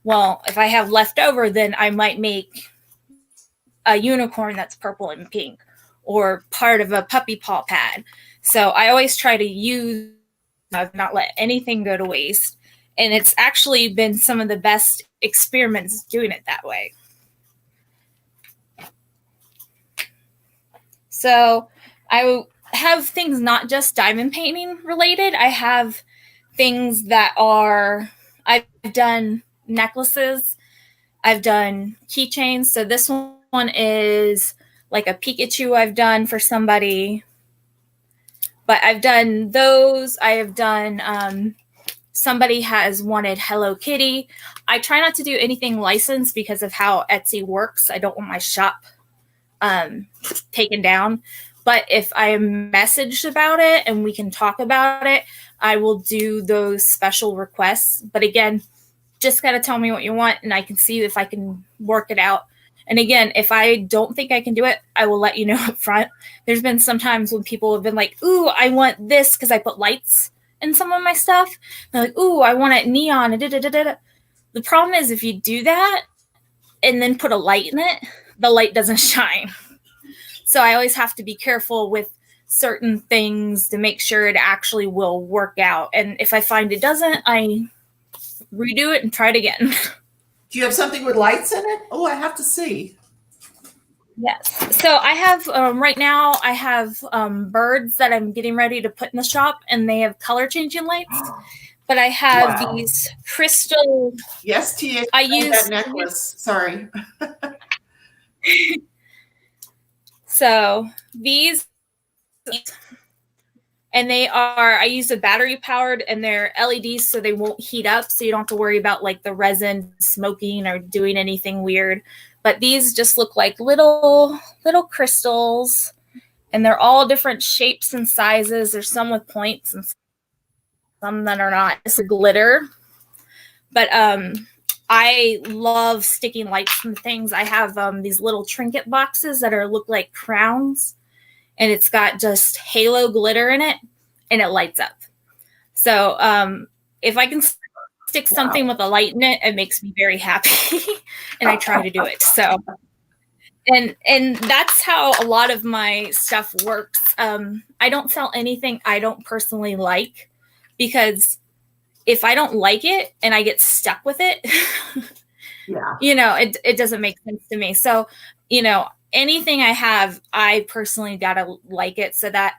S2: well, if I have leftover, then I might make a unicorn that's purple and pink or part of a puppy paw pad. So I always try to use, not let anything go to waste. And it's actually been some of the best experiments doing it that way. So I have things not just diamond painting related. I have things that I've done necklaces. I've done keychains. So this one is like a Pikachu I've done for somebody. But I've done those. I have done, somebody has wanted Hello Kitty. I try not to do anything licensed because of how Etsy works. I don't want my shop taken down. But if I am messaged about it and we can talk about it, I will do those special requests. But again, just got to tell me what you want and I can see if I can work it out. And again, if I don't think I can do it, I will let you know up front. There's been some times when people have been like, ooh, I want this because I put lights in some of my stuff. They're like, ooh, I want it neon. The problem is if you do that and then put a light in it, the light doesn't shine. So I always have to be careful with certain things to make sure it actually will work out. And if I find it doesn't, I redo it and try it again.
S1: Do you have something with lights in it? Oh, I have to see.
S2: Yes. So I have, right now, I have birds that I'm getting ready to put in the shop, and they have color changing lights. But I have these crystal.
S1: Yes, Tia.
S2: I use
S1: that necklace. Sorry.
S2: So these, and I use the battery powered, and they're LEDs so they won't heat up. So you don't have to worry about like the resin smoking or doing anything weird. But these just look like little crystals, and they're all different shapes and sizes. There's some with points. And some that are not. It's glitter. But I love sticking lights and things. I have these little trinket boxes that look like crowns, and it's got just halo glitter in it, and it lights up. So if I can stick something with a light in it, it makes me very happy, and I try to do it. So, and that's how a lot of my stuff works. I don't sell anything I don't personally like, because if I don't like it and I get stuck with it, it doesn't make sense to me. So, anything I have, I personally gotta like it so that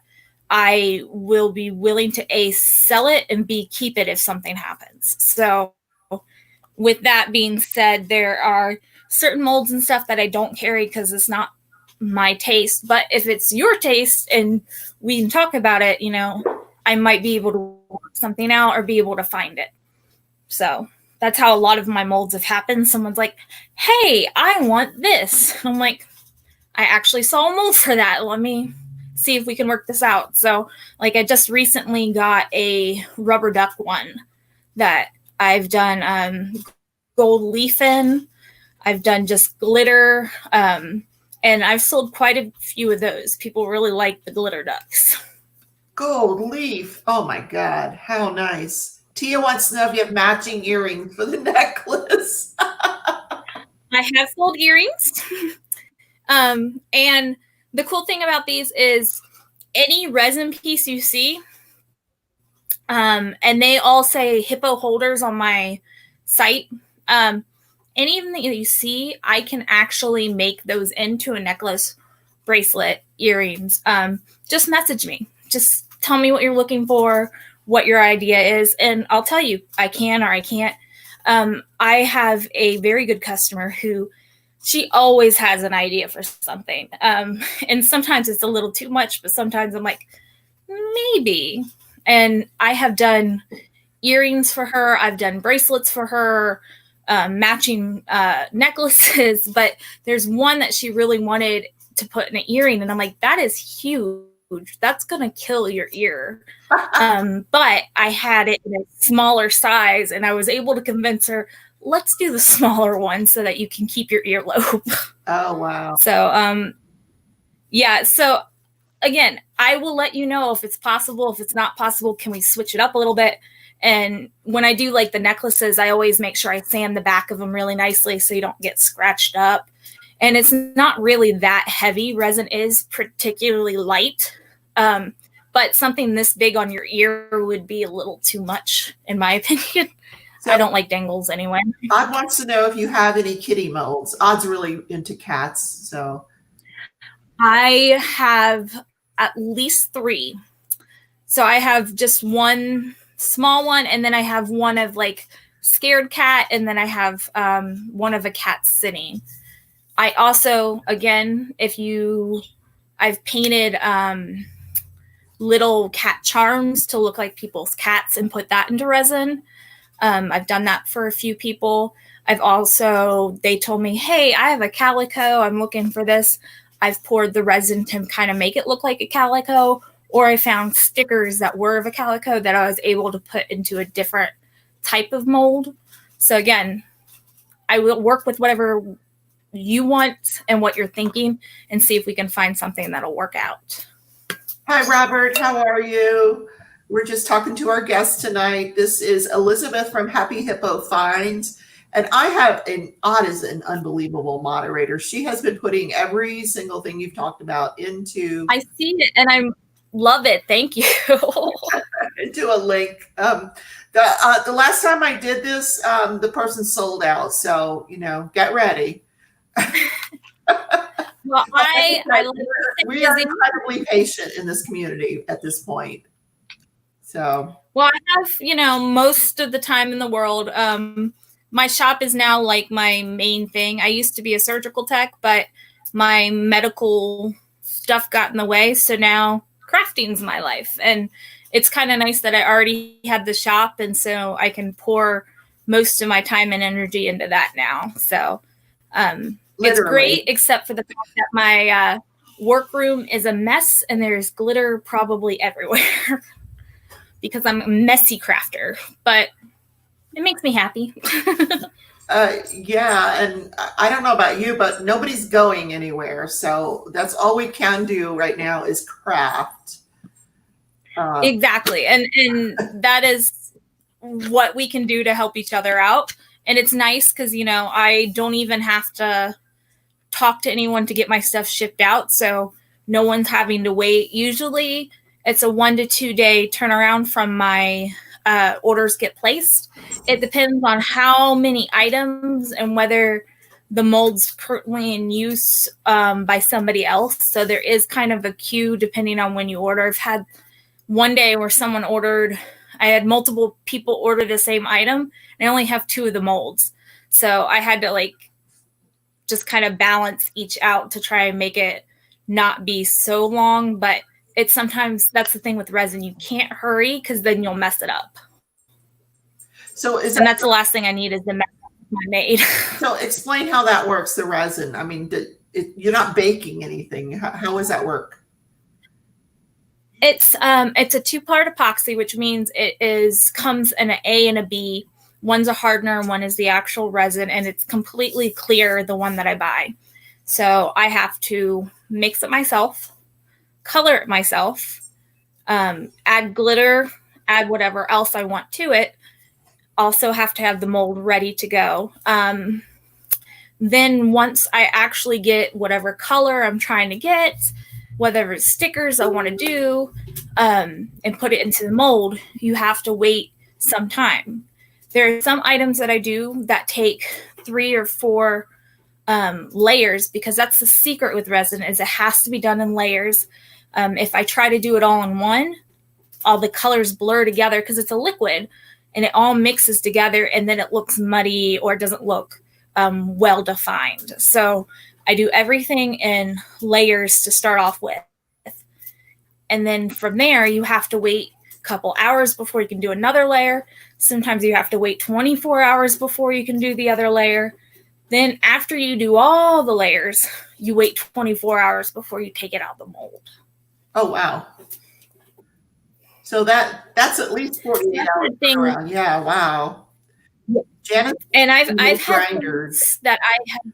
S2: I will be willing to A, sell it, and B, keep it if something happens. So with that being said, there are certain molds and stuff that I don't carry because it's not my taste. But if it's your taste and we can talk about it, I might be able to work something out or be able to find it. So that's how a lot of my molds have happened. Someone's like, hey, I want this. And I'm like, I actually saw a mold for that. Let me see if we can work this out. So like I just recently got a rubber duck one that I've done gold leaf in. I've done just glitter. And I've sold quite a few of those. People really like the glitter ducks.
S1: Gold leaf. Oh my God. How nice. Tia wants to know if you have matching earrings for the necklace.
S2: I have sold earrings. And the cool thing about these is any resin piece you see, and they all say hippo holders on my site. Anything that you see, I can actually make those into a necklace, bracelet, earrings. Just message me. Just tell me what you're looking for, what your idea is, and I'll tell you I can or I can't. I have a very good customer who she always has an idea for something. And sometimes it's a little too much, but sometimes I'm like, maybe. And I have done earrings for her. I've done bracelets for her, matching necklaces. But there's one that she really wanted to put in an earring. And I'm like, that is huge. That's going to kill your ear. But I had it in a smaller size, and I was able to convince her, let's do the smaller one so that you can keep your earlobe.
S1: Oh, wow.
S2: So, yeah. So again, I will let you know if it's possible. If it's not possible, can we switch it up a little bit? And when I do like the necklaces, I always make sure I sand the back of them really nicely so you don't get scratched up. And it's not really that heavy. Resin is particularly light. But something this big on your ear would be a little too much, in my opinion. So I don't like dangles anyway.
S1: Odd wants to know if you have any kitty molds. Odd's really into cats, so.
S2: I have at least 3. So I have just one small one, and then I have one of like scared cat, and then I have one of a cat sitting. I also, again, I've painted little cat charms to look like people's cats and put that into resin. I've done that for a few people. They told me, hey, I have a calico. I'm looking for this. I've poured the resin to kind of make it look like a calico, or I found stickers that were of a calico that I was able to put into a different type of mold. So again, I will work with whatever you want and what you're thinking and see if we can find something that'll work out.
S1: Hi, Robert. How are you? We're just talking to our guest tonight. This is Elizabeth from Happy Hippo Finds. And Odd is an unbelievable moderator. She has been putting every single thing you've talked about into.
S2: I see it and I love it. Thank you.
S1: Into a link. The last time I did this, the person sold out. So, get ready.
S2: Well,
S1: we are incredibly patient in this community at this point. So,
S2: well, I have, most of the time in the world, my shop is now like my main thing. I used to be a surgical tech, but my medical stuff got in the way. So now crafting's my life. And it's kind of nice that I already had the shop. And so I can pour most of my time and energy into that now. So, it's great, except for the fact that my workroom is a mess and there's glitter probably everywhere. because I'm a messy crafter, but it makes me happy.
S1: Yeah, and I don't know about you, but nobody's going anywhere. So that's all we can do right now is craft.
S2: Exactly. And that is what we can do to help each other out. And it's nice because, you know, I don't even have to talk to anyone to get my stuff shipped out. So no one's having to wait. Usually it's a 1 to 2 day turnaround from my orders get placed. It depends on how many items and whether the mold's currently in use by somebody else. So there is kind of a queue depending on when you order. I've had one day where someone ordered, I had multiple people order the same item, and I only have 2 of the molds. So I had to like just kind of balance each out to try and make it not be so long. But it's sometimes, that's the thing with resin, you can't hurry because then you'll mess it up.
S1: So
S2: and that's the last thing I need is the mess I made.
S1: So explain how that works, the resin. I mean, you're not baking anything. How does that work?
S2: It's a 2-part epoxy, which means it comes in an A and a B. One's a hardener and one is the actual resin, and it's completely clear, the one that I buy. So I have to mix it myself, color it myself, add glitter, add whatever else I want to it. Also have to have the mold ready to go. Then once I actually get whatever color I'm trying to get, whether it's stickers I want to do, and put it into the mold, you have to wait some time. There are some items that I do that take 3 or 4 layers, because that's the secret with resin, is it has to be done in layers. If I try to do it all in one, all the colors blur together because it's a liquid, and it all mixes together, and then it looks muddy or doesn't look well defined. So I do everything in layers to start off with. And then from there, you have to wait a couple hours before you can do another layer. Sometimes you have to wait 24 hours before you can do the other layer. Then after you do all the layers, you wait 24 hours before you take it out of the mold.
S1: Oh, wow. So that's at least 48 hours around. Yeah, wow. Janet,
S2: and I've had grinders that I have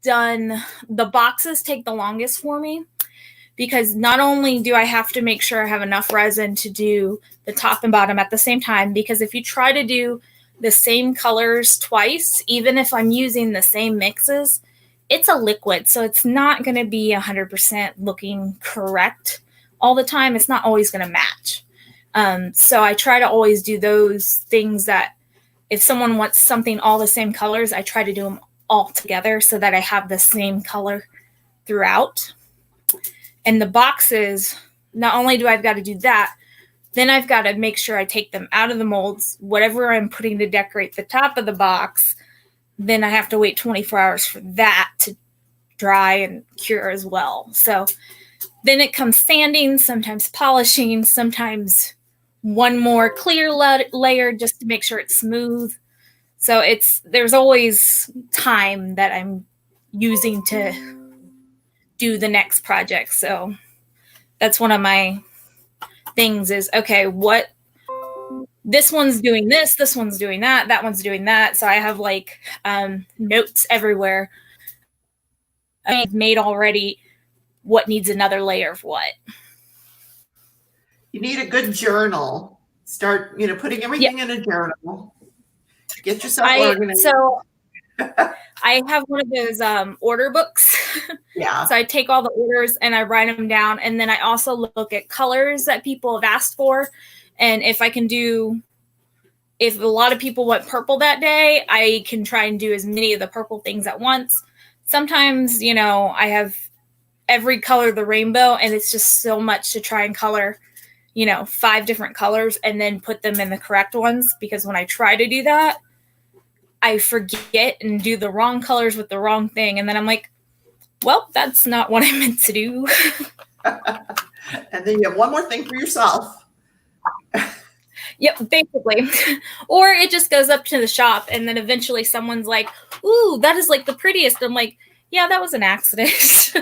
S2: done. The boxes take the longest for me, because not only do I have to make sure I have enough resin to do the top and bottom at the same time, because if you try to do the same colors twice, even if I'm using the same mixes, it's a liquid, so it's not going to be 100% looking correct all the time. It's not always going to match. So I try to always do those things that if someone wants something all the same colors, I try to do them all together so that I have the same color throughout. And the boxes, not only do I've got to do that, then I've got to make sure I take them out of the molds, whatever I'm putting to decorate the top of the box, then I have to wait 24 hours for that to dry and cure as well. So then it comes sanding, sometimes polishing, sometimes one more clear layer just to make sure it's smooth. So there's always time that I'm using to do the next project. So that's one of my things is, okay, what this one's doing this one's doing that one's doing that. So I have like notes everywhere. I've made already what needs another layer of what.
S1: You need a good journal. Start, putting everything in a journal. Get yourself organized.
S2: So I have one of those order books.
S1: Yeah.
S2: So I take all the orders and I write them down. And then I also look at colors that people have asked for. And if a lot of people want purple that day, I can try and do as many of the purple things at once. Sometimes, I have every color of the rainbow, and it's just so much to try and color, 5 different colors and then put them in the correct ones. Because when I try to do that, I forget and do the wrong colors with the wrong thing. And then I'm like, well, that's not what I meant to do.
S1: And then you have one more thing for yourself.
S2: Yep, basically. Or it just goes up to the shop, and then eventually someone's like, ooh, that is like the prettiest. I'm like, yeah, that was an accident.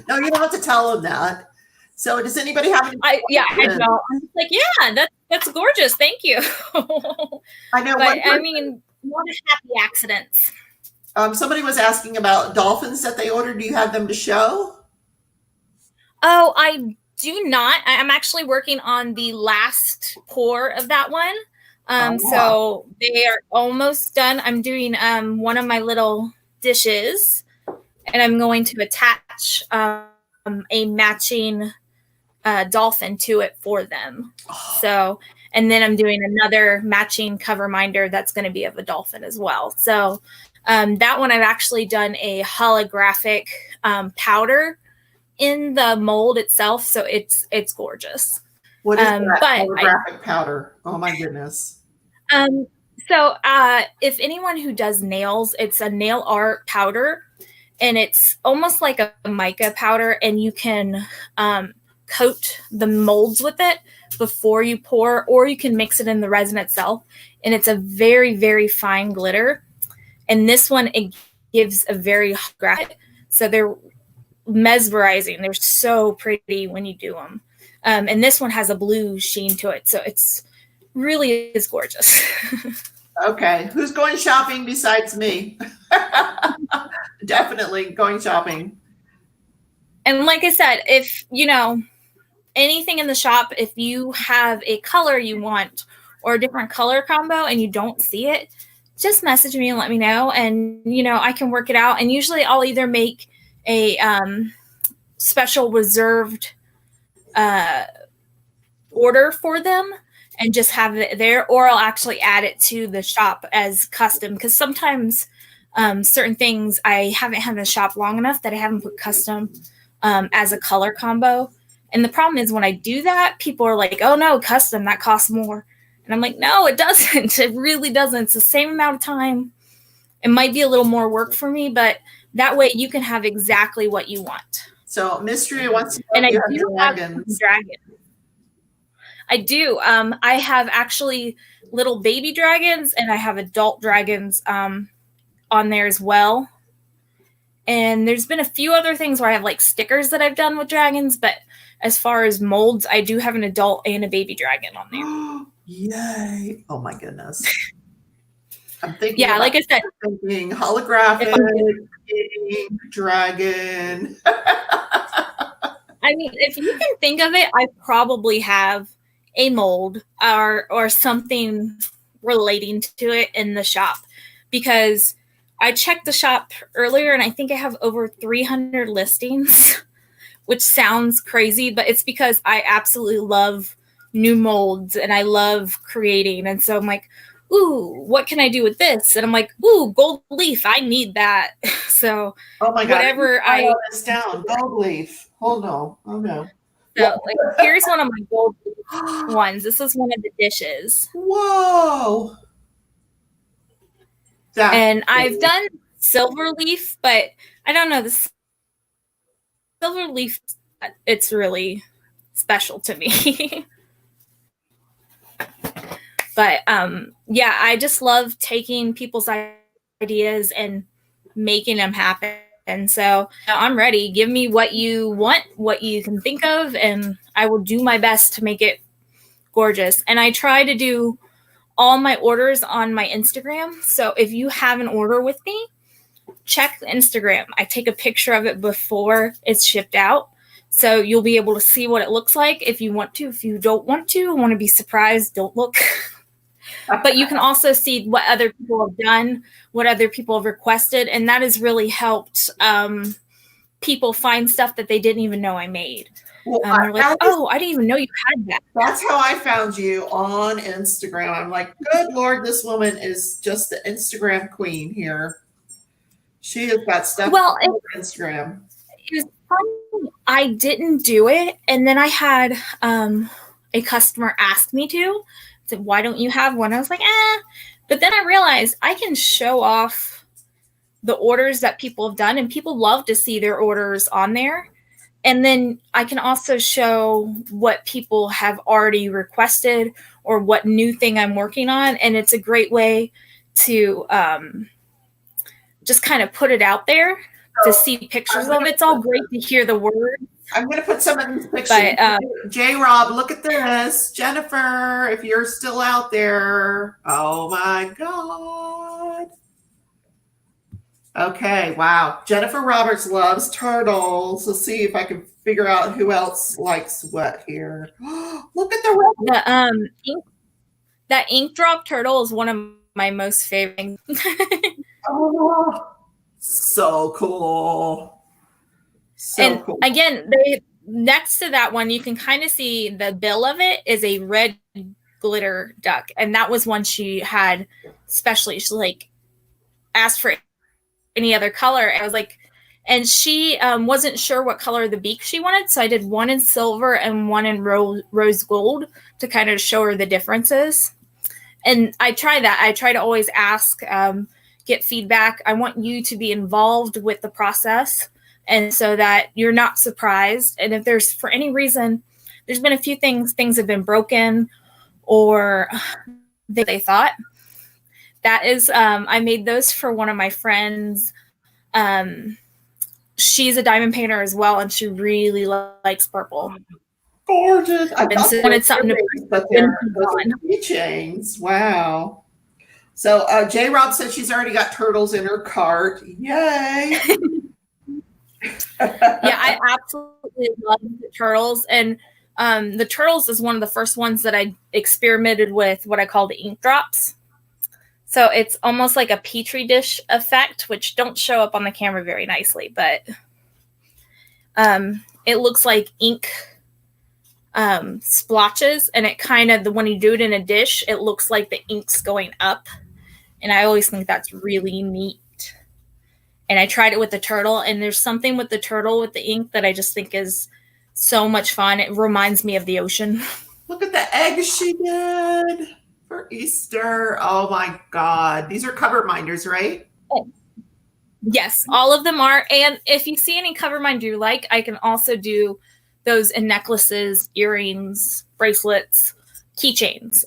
S1: No, you don't have to tell them that. So does anybody have any
S2: I
S1: questions?
S2: know. I'm just like, yeah, that's gorgeous. Thank you.
S1: I know
S2: But
S1: one
S2: I mean, what a happy accidents.
S1: somebody was asking about dolphins that they ordered. Do you have them to show?
S2: Oh, I do not. I'm actually working on the last pour of that one.
S1: Oh, wow.
S2: So they are almost done. I'm doing one of my little dishes, and I'm going to attach a matching dolphin to it for them. So, and then I'm doing another matching cover minder that's going to be of a dolphin as well. So that one I've actually done a holographic powder in the mold itself, so it's gorgeous.
S1: What is that
S2: But
S1: holographic powder? Oh my goodness.
S2: So if anyone who does nails, it's a nail art powder, and it's almost like a mica powder, and you can coat the molds with it before you pour, or you can mix it in the resin itself, and it's a very, very fine glitter. And this one, it gives a very graphic, so they're mesmerizing. They're so pretty when you do them. And this one has a blue sheen to it, so it's really is gorgeous.
S1: Okay, who's going shopping besides me? Definitely going shopping.
S2: And like I said, if you know anything in the shop, if you have a color you want or a different color combo and you don't see it, just message me and let me know, and I can work it out. And usually I'll either make a special reserved order for them and just have it there, or I'll actually add it to the shop as custom, because sometimes certain things I haven't had in the shop long enough that I haven't put custom as a color combo. And the problem is when I do that, people are like, oh no, custom, that costs more. And I'm like, no, it doesn't. It really doesn't. It's the same amount of time. It might be a little more work for me, but that way you can have exactly what you want.
S1: So Mystery wants to know
S2: And I
S1: if you
S2: do
S1: have
S2: have
S1: dragons.
S2: dragons. I do. I have actually little baby dragons, and I have adult dragons on there as well. And there's been a few other things where I have like stickers that I've done with dragons, but as far as molds, I do have an adult and a baby dragon on there.
S1: Yay. Oh my goodness. I'm thinking
S2: Yeah, like I said,
S1: thinking holographic, dragon.
S2: I mean, if you can think of it, I probably have a mold or something relating to it in the shop, because I checked the shop earlier and I think I have over 300 listings, which sounds crazy, but it's because I absolutely love new molds and I love creating. And so I'm like, ooh, what can I do with this? And I'm like, ooh, gold leaf, I need that. So
S1: oh my god,
S2: whatever
S1: I wrote this down. Gold leaf. Hold on. Oh no.
S2: So like, here's one of my gold ones. This is one of the dishes.
S1: Whoa.
S2: And I've done silver leaf, but I don't know, the silver leaf, it's really special to me. But yeah, I just love taking people's ideas and making them happen. And so I'm ready. Give me what you want, what you can think of, and I will do my best to make it gorgeous. And I try to do all my orders on my Instagram. So if you have an order with me, check the Instagram. I take a picture of it before it's shipped out. So you'll be able to see what it looks like if you want to. If you don't want to be surprised, don't look. But you can also see what other people have done, what other people have requested, and that has really helped people find stuff that they didn't even know I made.
S1: Well,
S2: they're like, oh, I didn't even know you had that.
S1: That's how I found you on Instagram. I'm like, good Lord, this woman is just the Instagram queen here. She has got stuff on Instagram.
S2: It was funny. I didn't do it, and then I had a customer ask me to. Said, why don't you have one? I was like, But then I realized I can show off the orders that people have done, and people love to see their orders on there. And then I can also show what people have already requested or what new thing I'm working on. And it's a great way to just kind of put it out there to see pictures of it. It's all great to hear the words.
S1: I'm going to put some of these pictures.
S2: But
S1: J-Rob, look at this. Jennifer, if you're still out there. Oh my God. Okay, wow. Jennifer Roberts loves turtles. Let's see if I can figure out who else likes what here. Look at the
S2: that ink drop turtle is one of my most favorite.
S1: Oh, so cool.
S2: So cool. Again, next to that one, you can kind of see the bill of it is a red glitter duck, and that was one she had specially. She like asked for any other color. I was like, and she wasn't sure what color the beak she wanted, so I did one in silver and one in rose gold to kind of show her the differences. And I try that. I try to always ask, get feedback. I want you to be involved with the process, and so that you're not surprised. And if there's, for any reason, there's been a few things have been broken or they thought. That is, I made those for one of my friends. She's a diamond painter as well, and she really likes purple.
S1: Gorgeous. I
S2: wanted something to
S1: but they're keychains. Wow. So J-Rob said she's already got turtles in her cart. Yay.
S2: Yeah, I absolutely love the turtles. And the turtles is one of the first ones that I experimented with what I call the ink drops. So it's almost like a petri dish effect, which don't show up on the camera very nicely, but it looks like ink splotches, and it kind of, when you do it in a dish, it looks like the ink's going up. And I always think that's really neat. And I tried it with the turtle, and there's something with the turtle with the ink that I just think is so much fun. It reminds me of the ocean.
S1: Look at the eggs she did for Easter. Oh my God. These are cover minders, right?
S2: Yes, all of them are. And if you see any cover minder you like, I can also do those in necklaces, earrings, bracelets, keychains.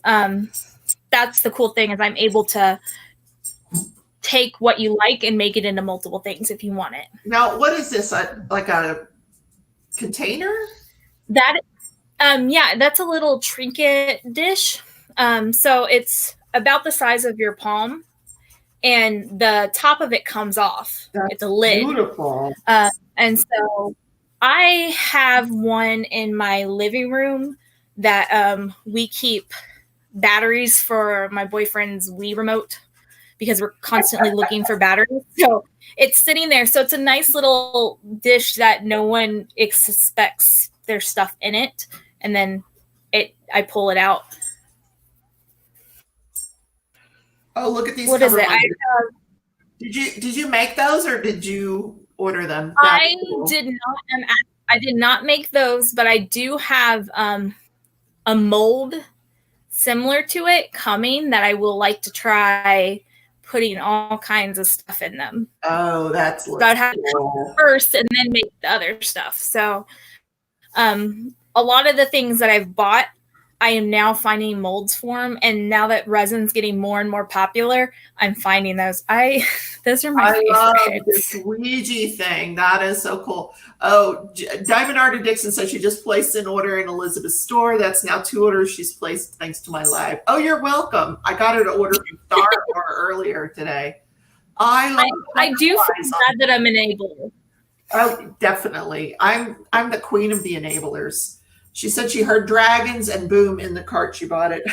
S2: That's the cool thing, is I'm able to take what you like and make it into multiple things if you want it.
S1: Now, what is this? Like a container?
S2: That, yeah, that's a little trinket dish. So it's about the size of your palm, and the top of it comes off. It's a lid.
S1: Beautiful.
S2: And so I have one in my living room that we keep batteries for my boyfriend's Wii remote, because we're constantly looking for batteries. So it's sitting there. So it's a nice little dish that no one expects there's stuff in it. And then I pull it out.
S1: Oh, look at these.
S2: What is it?
S1: Did you make those, or did you order them?
S2: I did not make those, but I do have a mold similar to it coming that I will like to try putting all kinds of stuff in them.
S1: Oh, that's
S2: so I'd have to first and then make the other stuff. So a lot of the things that I've bought, I am now finding molds for them. And now that resin's getting more and more popular, I'm finding those. Those are my favorites.
S1: I love this Ouija thing. That is so cool. Oh, Diamond Artie Dixon says she just placed an order in Elizabeth's store. That's now 2 orders she's placed thanks to my live. Oh, you're welcome. I got her to order from Star earlier today. I
S2: do feel bad that I'm enabler.
S1: Oh, definitely. I'm the queen of the enablers. She said she heard dragons, and boom, in the cart she bought it.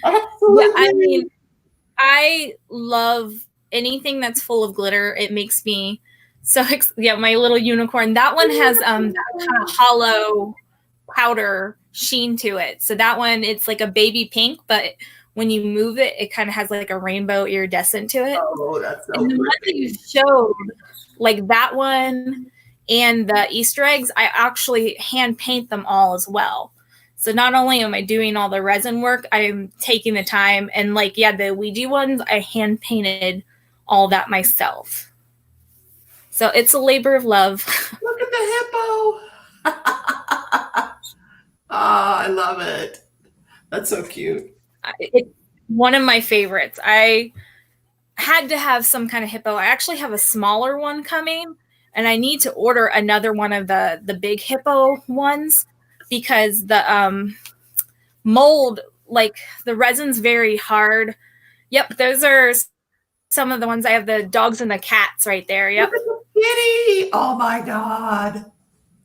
S1: Absolutely.
S2: Yeah, I mean, I love anything that's full of glitter. It makes me so yeah, my little unicorn. That one has that kind of hollow powder sheen to it. So that one, it's like a baby pink, but when you move it, it kind of has like a rainbow iridescent to it.
S1: Oh, that's so
S2: and the one that you showed, like that one and the Easter eggs, I actually hand paint them all as well. So not only am I doing all the resin work, I'm taking the time, and like, yeah, the Ouija ones, I hand painted all that myself. So it's a labor of love.
S1: Look at the hippo. I love it. That's so cute.
S2: It's one of my favorites. I had to have some kind of hippo. I actually have a smaller one coming, and I need to order another one of the big hippo ones because the mold, like the resin's very hard. Yep, those are some of the ones. I have the dogs and the cats right there. Yep.
S1: Look at the kitty. Oh my God.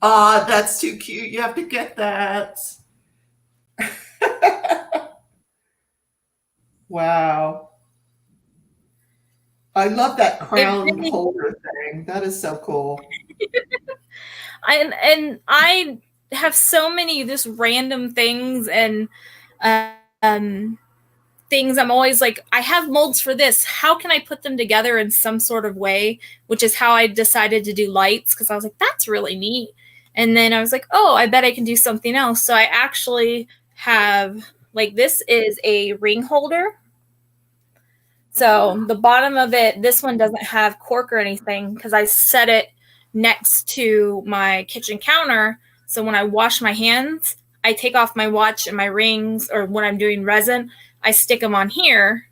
S1: Ah, that's too cute. You have to get that. Wow. I love that crown
S2: Really,
S1: holder thing. That is so cool.
S2: I have so many just random things and um things. I'm always like, I have molds for this. How can I put them together in some sort of way? Which is how I decided to do lights, because I was like, that's really neat. And then I was like, oh, I bet I can do something else. So I actually have, like, this is a ring holder. So the bottom of it, this one doesn't have cork or anything because I set it next to my kitchen counter. So when I wash my hands, I take off my watch and my rings, or when I'm doing resin, I stick them on here.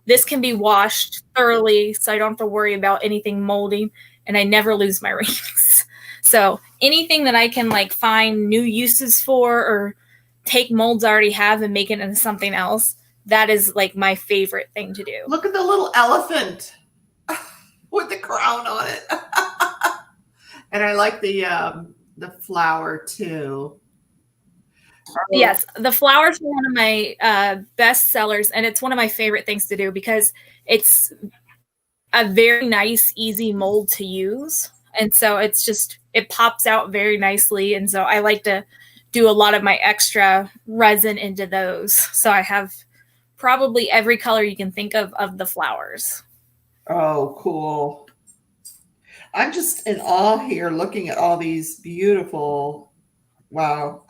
S2: This can be washed thoroughly, so I don't have to worry about anything molding, and I never lose my rings. So anything that I can like find new uses for, or take molds I already have and make it into something else, that is like my favorite thing to do.
S1: Look at the little elephant with the crown on it. And I like the flower too.
S2: Yes, the flowers are one of my best sellers, and it's one of my favorite things to do because it's a very nice, easy mold to use. And so it's just, it pops out very nicely. And so I like to do a lot of my extra resin into those. So I have probably every color you can think of the flowers.
S1: Oh, cool. I'm just in awe here looking at all these beautiful. Wow.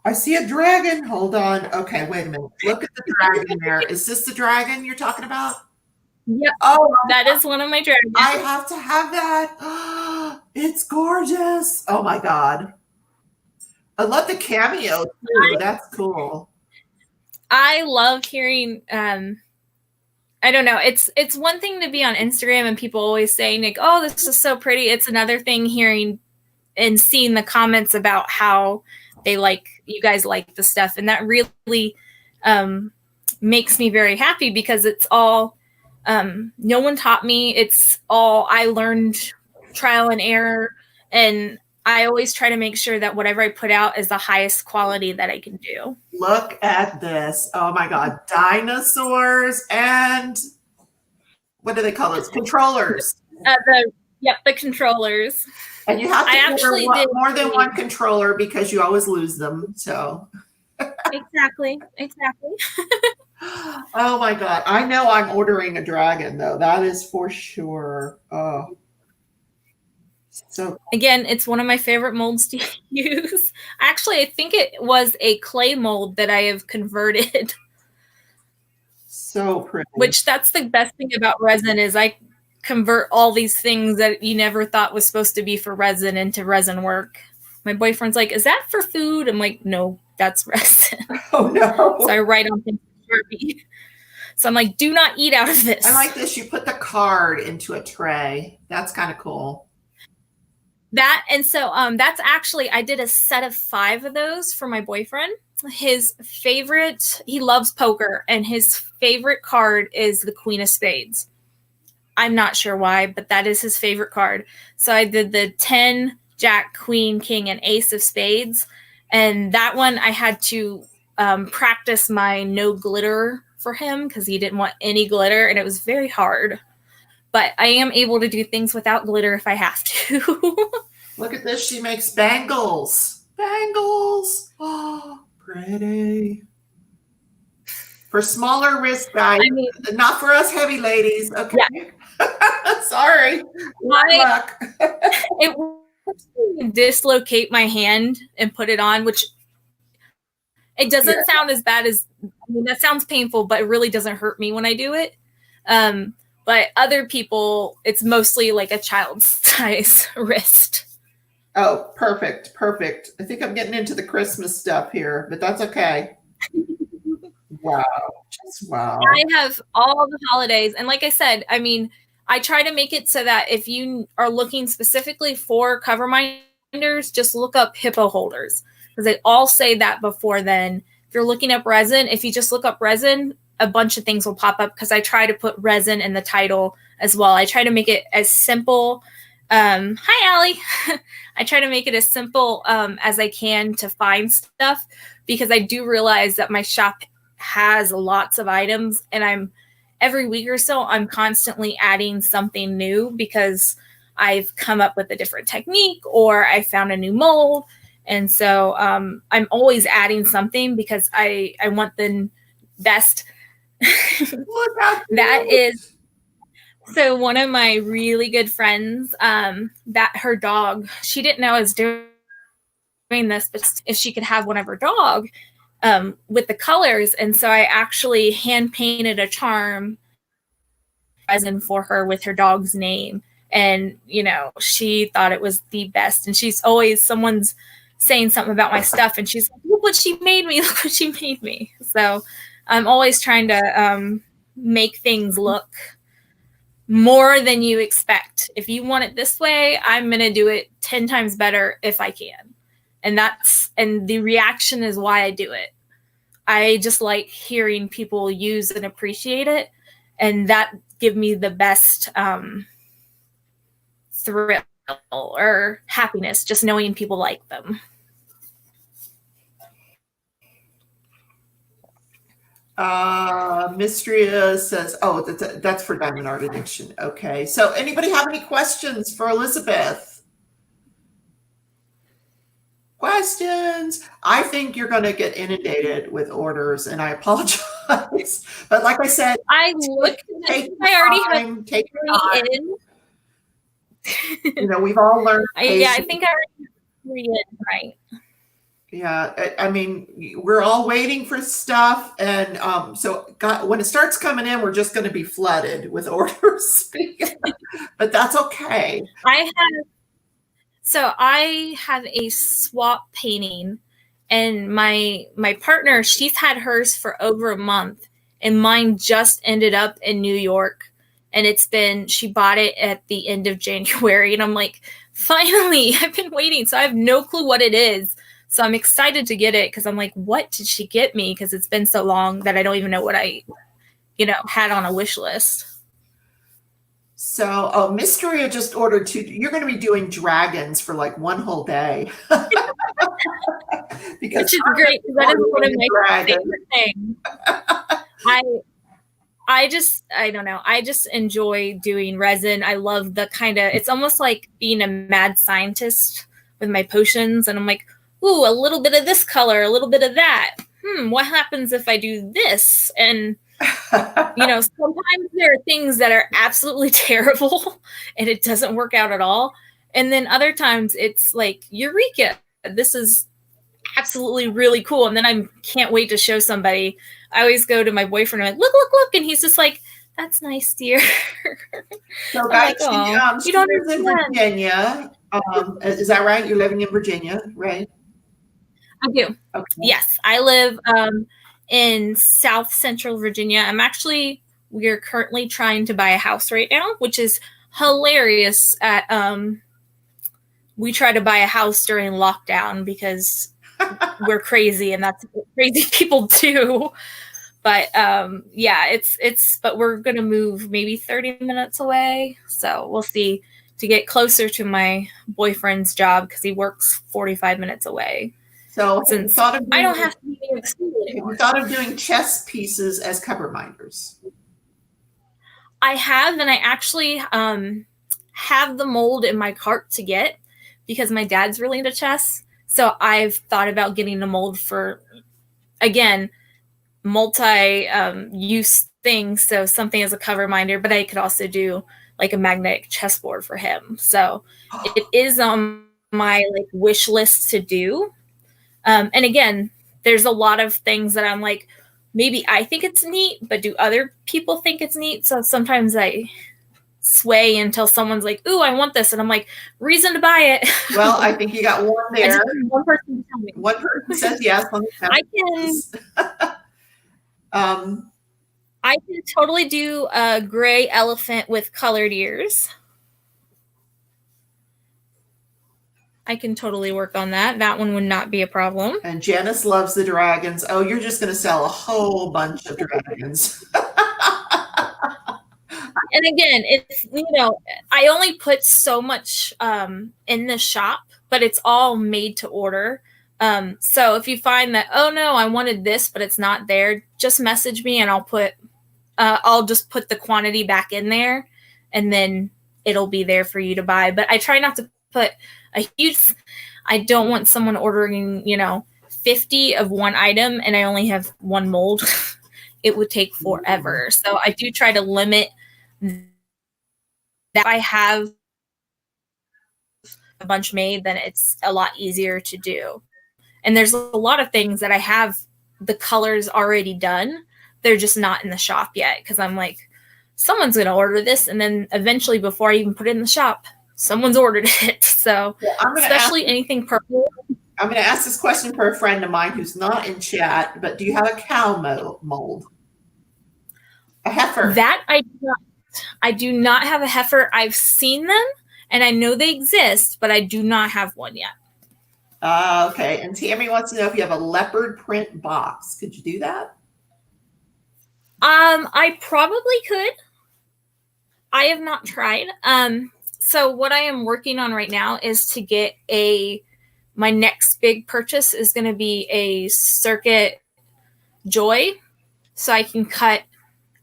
S1: I see a dragon. Hold on. Okay, wait a minute. Look at the dragon there. Is this the dragon you're talking about?
S2: Yep.
S1: Oh,
S2: That is one of my dragons.
S1: I have to have that. It's gorgeous. Oh my God. I love the cameo too. That's cool.
S2: I love hearing I don't know. It's one thing to be on Instagram and people always saying like, "Oh, this is so pretty." It's another thing hearing and seeing the comments about how they like, you guys like the stuff, and that really makes me very happy because it's all no one taught me. It's all I learned trial and error, and I always try to make sure that whatever I put out is the highest quality that I can do.
S1: Look at this. Oh my God. Dinosaurs and what do they call those? Controllers.
S2: The controllers.
S1: And you have to
S2: I actually did
S1: more than one controller because you always lose them. So
S2: exactly.
S1: oh my God. I know I'm ordering a dragon though. That is for sure. Oh. So
S2: Again, it's one of my favorite molds to use. Actually, I think it was a clay mold that I have converted.
S1: so pretty.
S2: Which that's the best thing about resin is I convert all these things that you never thought was supposed to be for resin into resin work. My boyfriend's like, "Is that for food?" I'm like, "No, that's resin."
S1: Oh no.
S2: So I write on things for Sharpie. So I'm like, "Do not eat out of this."
S1: I like this. You put the card into a tray. That's kind of cool.
S2: That, and so that's actually, I did a set of 5 of those for my boyfriend. His favorite, he loves poker, and his favorite card is the Queen of Spades. I'm not sure why, but that is his favorite card. So I did the 10, Jack, Queen, King, and Ace of Spades. And that one I had to practice my no glitter for him because he didn't want any glitter, and it was very hard. But I am able to do things without glitter if I have to.
S1: Look at this. She makes bangles. Bangles. Oh, pretty. For smaller wrist guys,
S2: I mean,
S1: not for us heavy ladies. Okay. Yeah. Sorry.
S2: It would dislocate my hand and put it on, which it doesn't sound as bad as, I mean, that sounds painful, but it really doesn't hurt me when I do it. But other people, it's mostly like a child's size wrist.
S1: Oh, perfect. Perfect. I think I'm getting into the Christmas stuff here, but that's okay. Wow. Just wow.
S2: I have all the holidays. And like I said, I mean, I try to make it so that if you are looking specifically for cover minders, just look up hippo holders, because they all say that before then. If you're looking up resin, if you just look up resin, a bunch of things will pop up, because I try to put resin in the title as well. I try to make it as simple. Hi, Allie. I try to make it as simple as I can to find stuff, because I do realize that my shop has lots of items, and every week or so, I'm constantly adding something new, because I've come up with a different technique or I found a new mold. And so I'm always adding something, because I want the best. That is, so one of my really good friends, that her dog, she didn't know I was doing this, but if she could have one of her dog with the colors. And so I actually hand painted a charm resin for her with her dog's name. And, she thought it was the best. And she's always, someone's saying something about my stuff, and she's like, look what she made me. Look what she made me. So I'm always trying to make things look more than you expect. If you want it this way, I'm going to do it 10 times better if I can. And the reaction is why I do it. I just like hearing people use and appreciate it. And that give me the best thrill or happiness, just knowing people like them.
S1: Mistria says, oh, that's for Diamond Art Addiction. Okay. So anybody have any questions for Elizabeth? Questions? I think you're going to get inundated with orders, and I apologize. But like I said,
S2: I looked at I already have
S1: take your time. We've all learned.
S2: Yeah, I think I already read it right.
S1: Yeah, I mean, we're all waiting for stuff, and so when it starts coming in, we're just going to be flooded with orders. But that's okay.
S2: I have a swap painting, and my partner, she's had hers for over a month, and mine just ended up in New York, and she bought it at the end of January, and I'm like, finally, I've been waiting, so I have no clue what it is. So I'm excited to get it, because I'm like, what did she get me? Because it's been so long that I don't even know what I, had on a wish list.
S1: So, Mysteria just ordered 2. You're going to be doing dragons for like one whole day.
S2: Which is great, because that is one of my favorite things. I don't know. I just enjoy doing resin. I love the it's almost like being a mad scientist with my potions. And I'm like, ooh, a little bit of this color, a little bit of that. What happens if I do this? And, sometimes there are things that are absolutely terrible and it doesn't work out at all. And then other times it's like, eureka, this is absolutely really cool. And then I can't wait to show somebody. I always go to my boyfriend and I'm like, look. And he's just like, that's nice, dear.
S1: So guys, you don't live in Virginia. Is that right? You're living in Virginia, right?
S2: I do.
S1: Okay.
S2: Yes, I live in South Central Virginia. We're currently trying to buy a house right now, which is hilarious. We try to buy a house during lockdown because we're crazy, and that's what crazy people do. But but we're gonna move maybe 30 minutes away, so we'll see, to get closer to my boyfriend's job, because he works 45 minutes away.
S1: So
S2: I don't have to be near the school anymore.
S1: Have you thought of doing chess pieces as cover minders?
S2: I have, and I actually have the mold in my cart to get, because my dad's really into chess. So I've thought about getting a mold for, again, multi-use things. So something as a cover minder, but I could also do like a magnetic chessboard for him. So it is on my wish list to do. And again, there's a lot of things that I'm like, maybe I think it's neat, but do other people think it's neat? So sometimes I sway until someone's like, ooh, I want this. And I'm like, reason to buy it.
S1: Well, I think you got one there.
S2: One person tell me.
S1: One person says yes.
S2: I can. I can totally do a gray elephant with colored ears. I can totally work on that. That one would not be a problem.
S1: And Janice loves the dragons. Oh, you're just going to sell a whole bunch of dragons.
S2: And again, it's, I only put so much in the shop, but it's all made to order. So if you find that, oh no, I wanted this, but it's not there, just message me and I'll just put the quantity back in there, and then it'll be there for you to buy. But I try not to put a huge, I don't want someone ordering, 50 of one item and I only have one mold. It would take forever. So I do try to limit that. I have a bunch made, then it's a lot easier to do. And there's a lot of things that I have the colors already done. They're just not in the shop yet because I'm like, someone's going to order this. And then eventually, before I even put it in the shop, someone's ordered it. So, especially anything purple.
S1: I'm going to ask this question for a friend of mine who's not in chat, but do you have a cow mold? A heifer?
S2: That I do not have a heifer. I've seen them and I know they exist, but I do not have one yet.
S1: Okay. And Tammy wants to know if you have a leopard print box. Could you do that?
S2: I probably could. I have not tried. So what I am working on right now is to get my next big purchase is going to be a circuit joy, so I can cut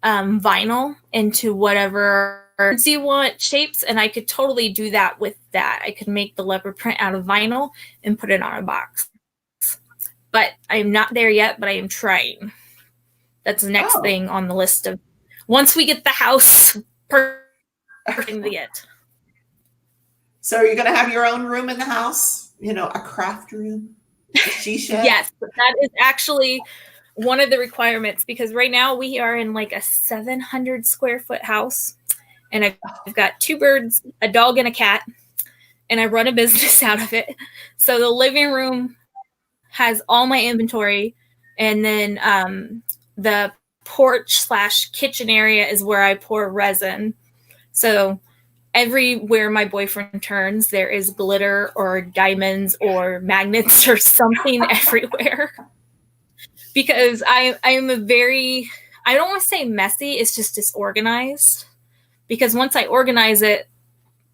S2: vinyl into whatever you want shapes, and I could totally do that with that. I could make the leopard print out of vinyl and put it on a box. But I'm not there yet, but I am trying. That's the next thing on the list of once we get the house perfect to get.
S1: So are you going to have your own room in the house? A craft room? A she shed?
S2: Yes, that is actually one of the requirements, because right now we are in like a 700 square foot house, and I've got 2 birds, a dog, and a cat, and I run a business out of it. So the living room has all my inventory, and then the porch/kitchen area is where I pour resin. So everywhere my boyfriend turns, there is glitter or diamonds or magnets or something everywhere. Because I am I don't want to say messy, it's just disorganized. Because once I organize it,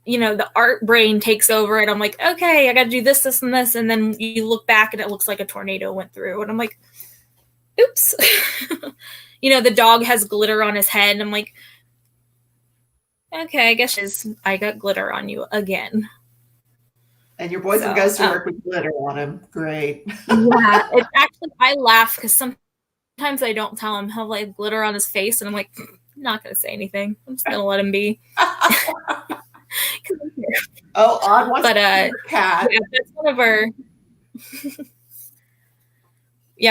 S2: the art brain takes over and I'm like, okay, I got to do this, this, and this. And then you look back and it looks like a tornado went through. And I'm like, oops. The dog has glitter on his head. And I'm like, okay, I guess I got glitter on you again.
S1: And your boyfriend goes to work with glitter on him. Great.
S2: Yeah, it's actually, I laugh because sometimes I don't tell him. He'll have glitter on his face, and I'm like, I'm not going to say anything. I'm just going to let him be.
S1: Odd wants to be your cat.
S2: Yeah, that's one of our.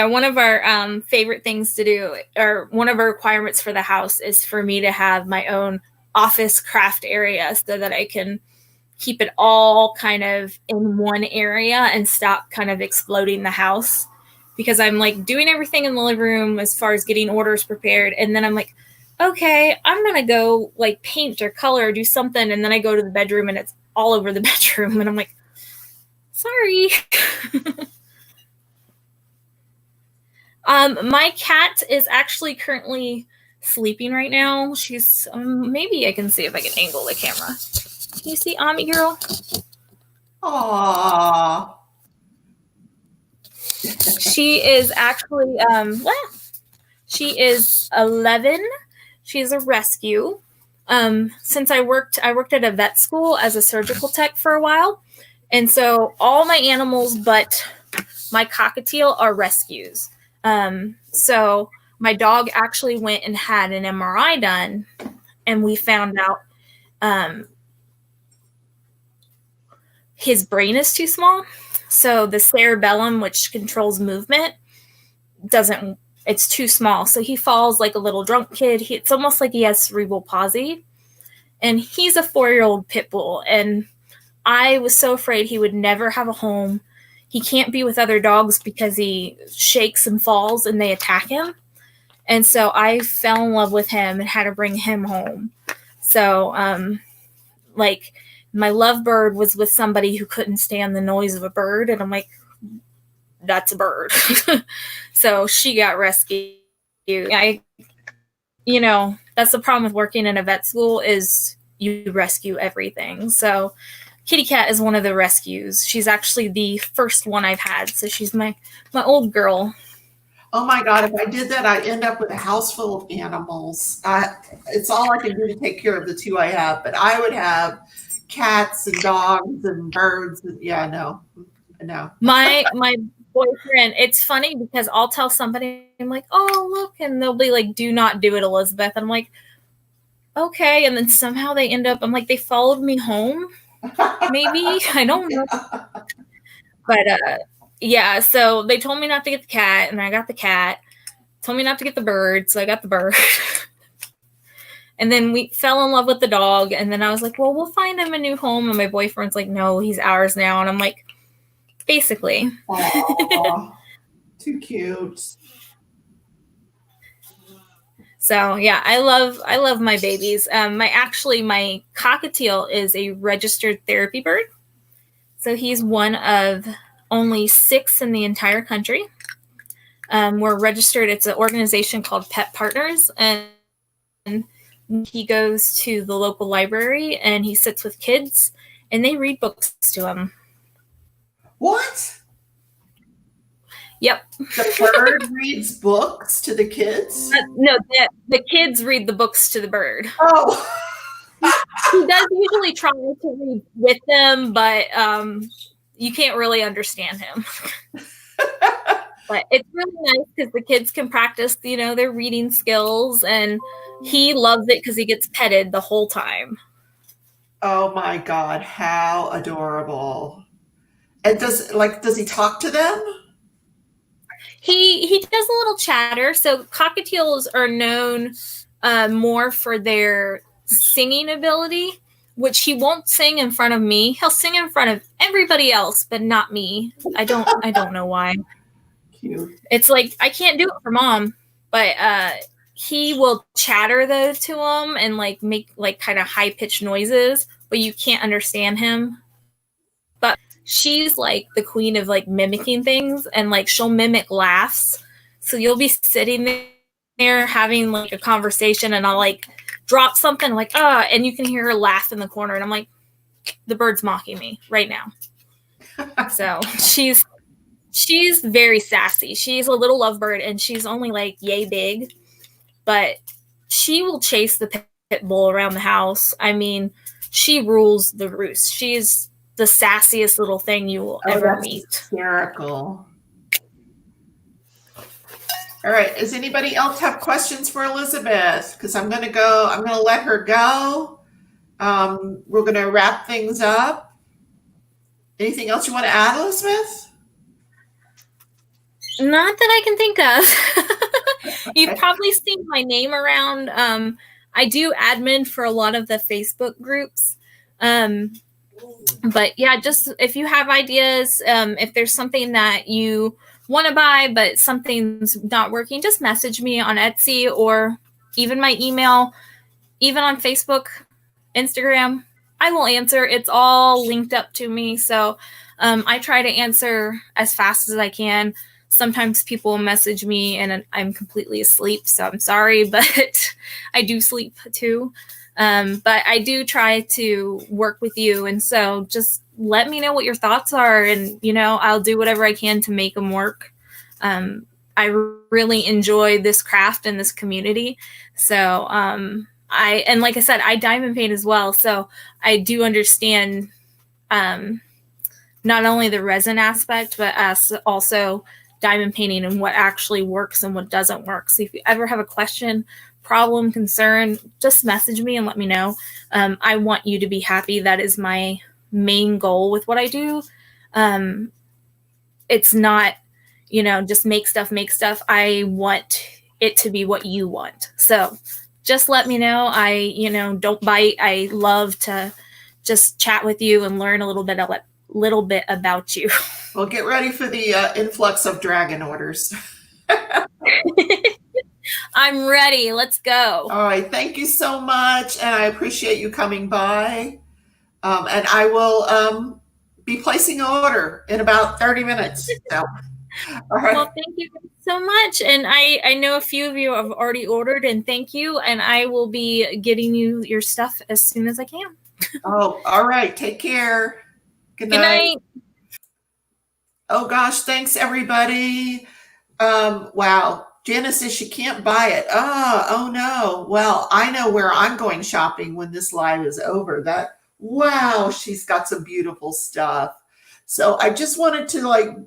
S2: One of our favorite things to do, or one of our requirements for the house, is for me to have my own office craft area so that I can keep it all kind of in one area and stop kind of exploding the house, because I'm like doing everything in the living room as far as getting orders prepared. And then I'm like, okay, I'm going to go like paint or color or do something. And then I go to the bedroom and it's all over the bedroom. And I'm like, sorry. My cat is actually currently sleeping right now. She's maybe I can see if I can angle the camera. Can you see Ami girl?
S1: Aww.
S2: She is actually she is 11. She's a rescue. Since I worked at a vet school as a surgical tech for a while, and so all my animals but my cockatiel are rescues. So my dog actually went and had an MRI done, and we found out his brain is too small. So the cerebellum, which controls movement, it's too small. So he falls like a little drunk kid. It's almost like he has cerebral palsy. And he's a 4-year-old pit bull. And I was so afraid he would never have a home. He can't be with other dogs because he shakes and falls and they attack him. And so I fell in love with him and had to bring him home. So, like, my lovebird was with somebody who couldn't stand the noise of a bird. And I'm like, that's a bird. So she got rescued. That's the problem with working in a vet school is you rescue everything. So Kitty Cat is one of the rescues. She's actually the first one I've had. So she's my old girl.
S1: Oh my God, if I did that, I'd end up with a house full of animals. It's all I can do to take care of the two I have, but I would have cats and dogs and birds. And, yeah, no.
S2: My boyfriend, it's funny because I'll tell somebody, I'm like, oh, look, and they'll be like, do not do it, Elizabeth. And I'm like, okay. And then somehow they end up, I'm like, they followed me home. Maybe. I don't know. But yeah, so they told me not to get the cat, and I got the cat. Told me not to get the bird, so I got the bird. And then we fell in love with the dog, and then I was like, well, we'll find him a new home. And my boyfriend's like, no, he's ours now. And I'm like, basically.
S1: Aww, too cute.
S2: So yeah, I love my babies. My cockatiel is a registered therapy bird. So he's one of only 6 in the entire country. We're registered. It's an organization called Pet Partners, and he goes to the local library and he sits with kids and they read books to him.
S1: What?
S2: Yep.
S1: The bird reads books to the kids?
S2: No, the kids read the books to the bird.
S1: Oh.
S2: He does usually try to read with them, but you can't really understand him. But it's really nice because the kids can practice, their reading skills, and he loves it because he gets petted the whole time.
S1: Oh my God, how adorable. And does he talk to them?
S2: He does a little chatter. So cockatiels are known more for their singing ability, which he won't sing in front of me. He'll sing in front of everybody else, but not me. I don't know why.
S1: Cute.
S2: It's like I can't do it for mom, but he will chatter though to him and like make like kind of high pitched noises, but you can't understand him. But she's like the queen of like mimicking things, and like she'll mimic laughs. So you'll be sitting there having like a conversation, and I'll like drop something like and you can hear her laugh in the corner, and I'm like, the bird's mocking me right now. So she's very sassy. She's a little lovebird, and she's only like yay big, but she will chase the pit bull around the house. I mean, she rules the roost. She's the sassiest little thing you will ever meet.
S1: Hysterical. All right. Does anybody else have questions for Elizabeth? Because I'm going to let her go. We're going to wrap things up. Anything else you want to add, Elizabeth?
S2: Not that I can think of. You've probably seen my name around. I do admin for a lot of the Facebook groups. But yeah, just if you have ideas, if there's something that you want to buy, but something's not working, just message me on Etsy or even my email, even on Facebook, Instagram. I will answer. It's all linked up to me. So I try to answer as fast as I can. Sometimes people message me and I'm completely asleep, so I'm sorry, but I do sleep too. But I do try to work with you, and so just let me know what your thoughts are, and I'll do whatever I can to make them work. I really enjoy this craft and this community, so and like I said, I diamond paint as well, so I do understand not only the resin aspect, but also diamond painting and what actually works and what doesn't work. So if you ever have a question, problem, concern, just message me and let me know. I want you to be happy. That is my main goal with what I do. It's not, just make stuff. I want it to be what you want. So just let me know. I, don't bite. I love to just chat with you and learn a little bit about you.
S1: Well, get ready for the influx of dragon orders.
S2: I'm ready. Let's go.
S1: All right. Thank you so much. And I appreciate you coming by. And I will be placing an order in about 30 minutes. So, all right.
S2: Well, thank you so much. And I know a few of you have already ordered, and thank you. And I will be getting you your stuff as soon as I can.
S1: Oh, all right. Take care. Good
S2: Good night.
S1: Oh gosh, thanks everybody. Wow. Janice says she can't buy it. Oh no. Well, I know where I'm going shopping when this live is over. Wow, she's got some beautiful stuff. So I just wanted to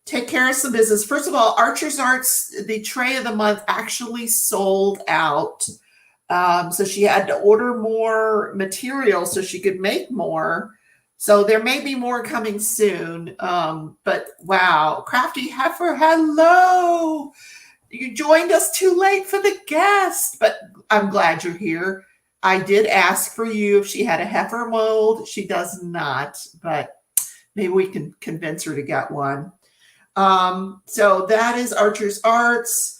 S1: take care of some business. First of all, Archer's Arts, the tray of the month actually sold out. So she had to order more material so she could make more. So there may be more coming soon. But wow, Crafty Heifer, hello. You joined us too late for the guest, but I'm glad you're here. I did ask for you if she had a heifer mold. She does not, but maybe we can convince her to get one. So that is Archer's Arts.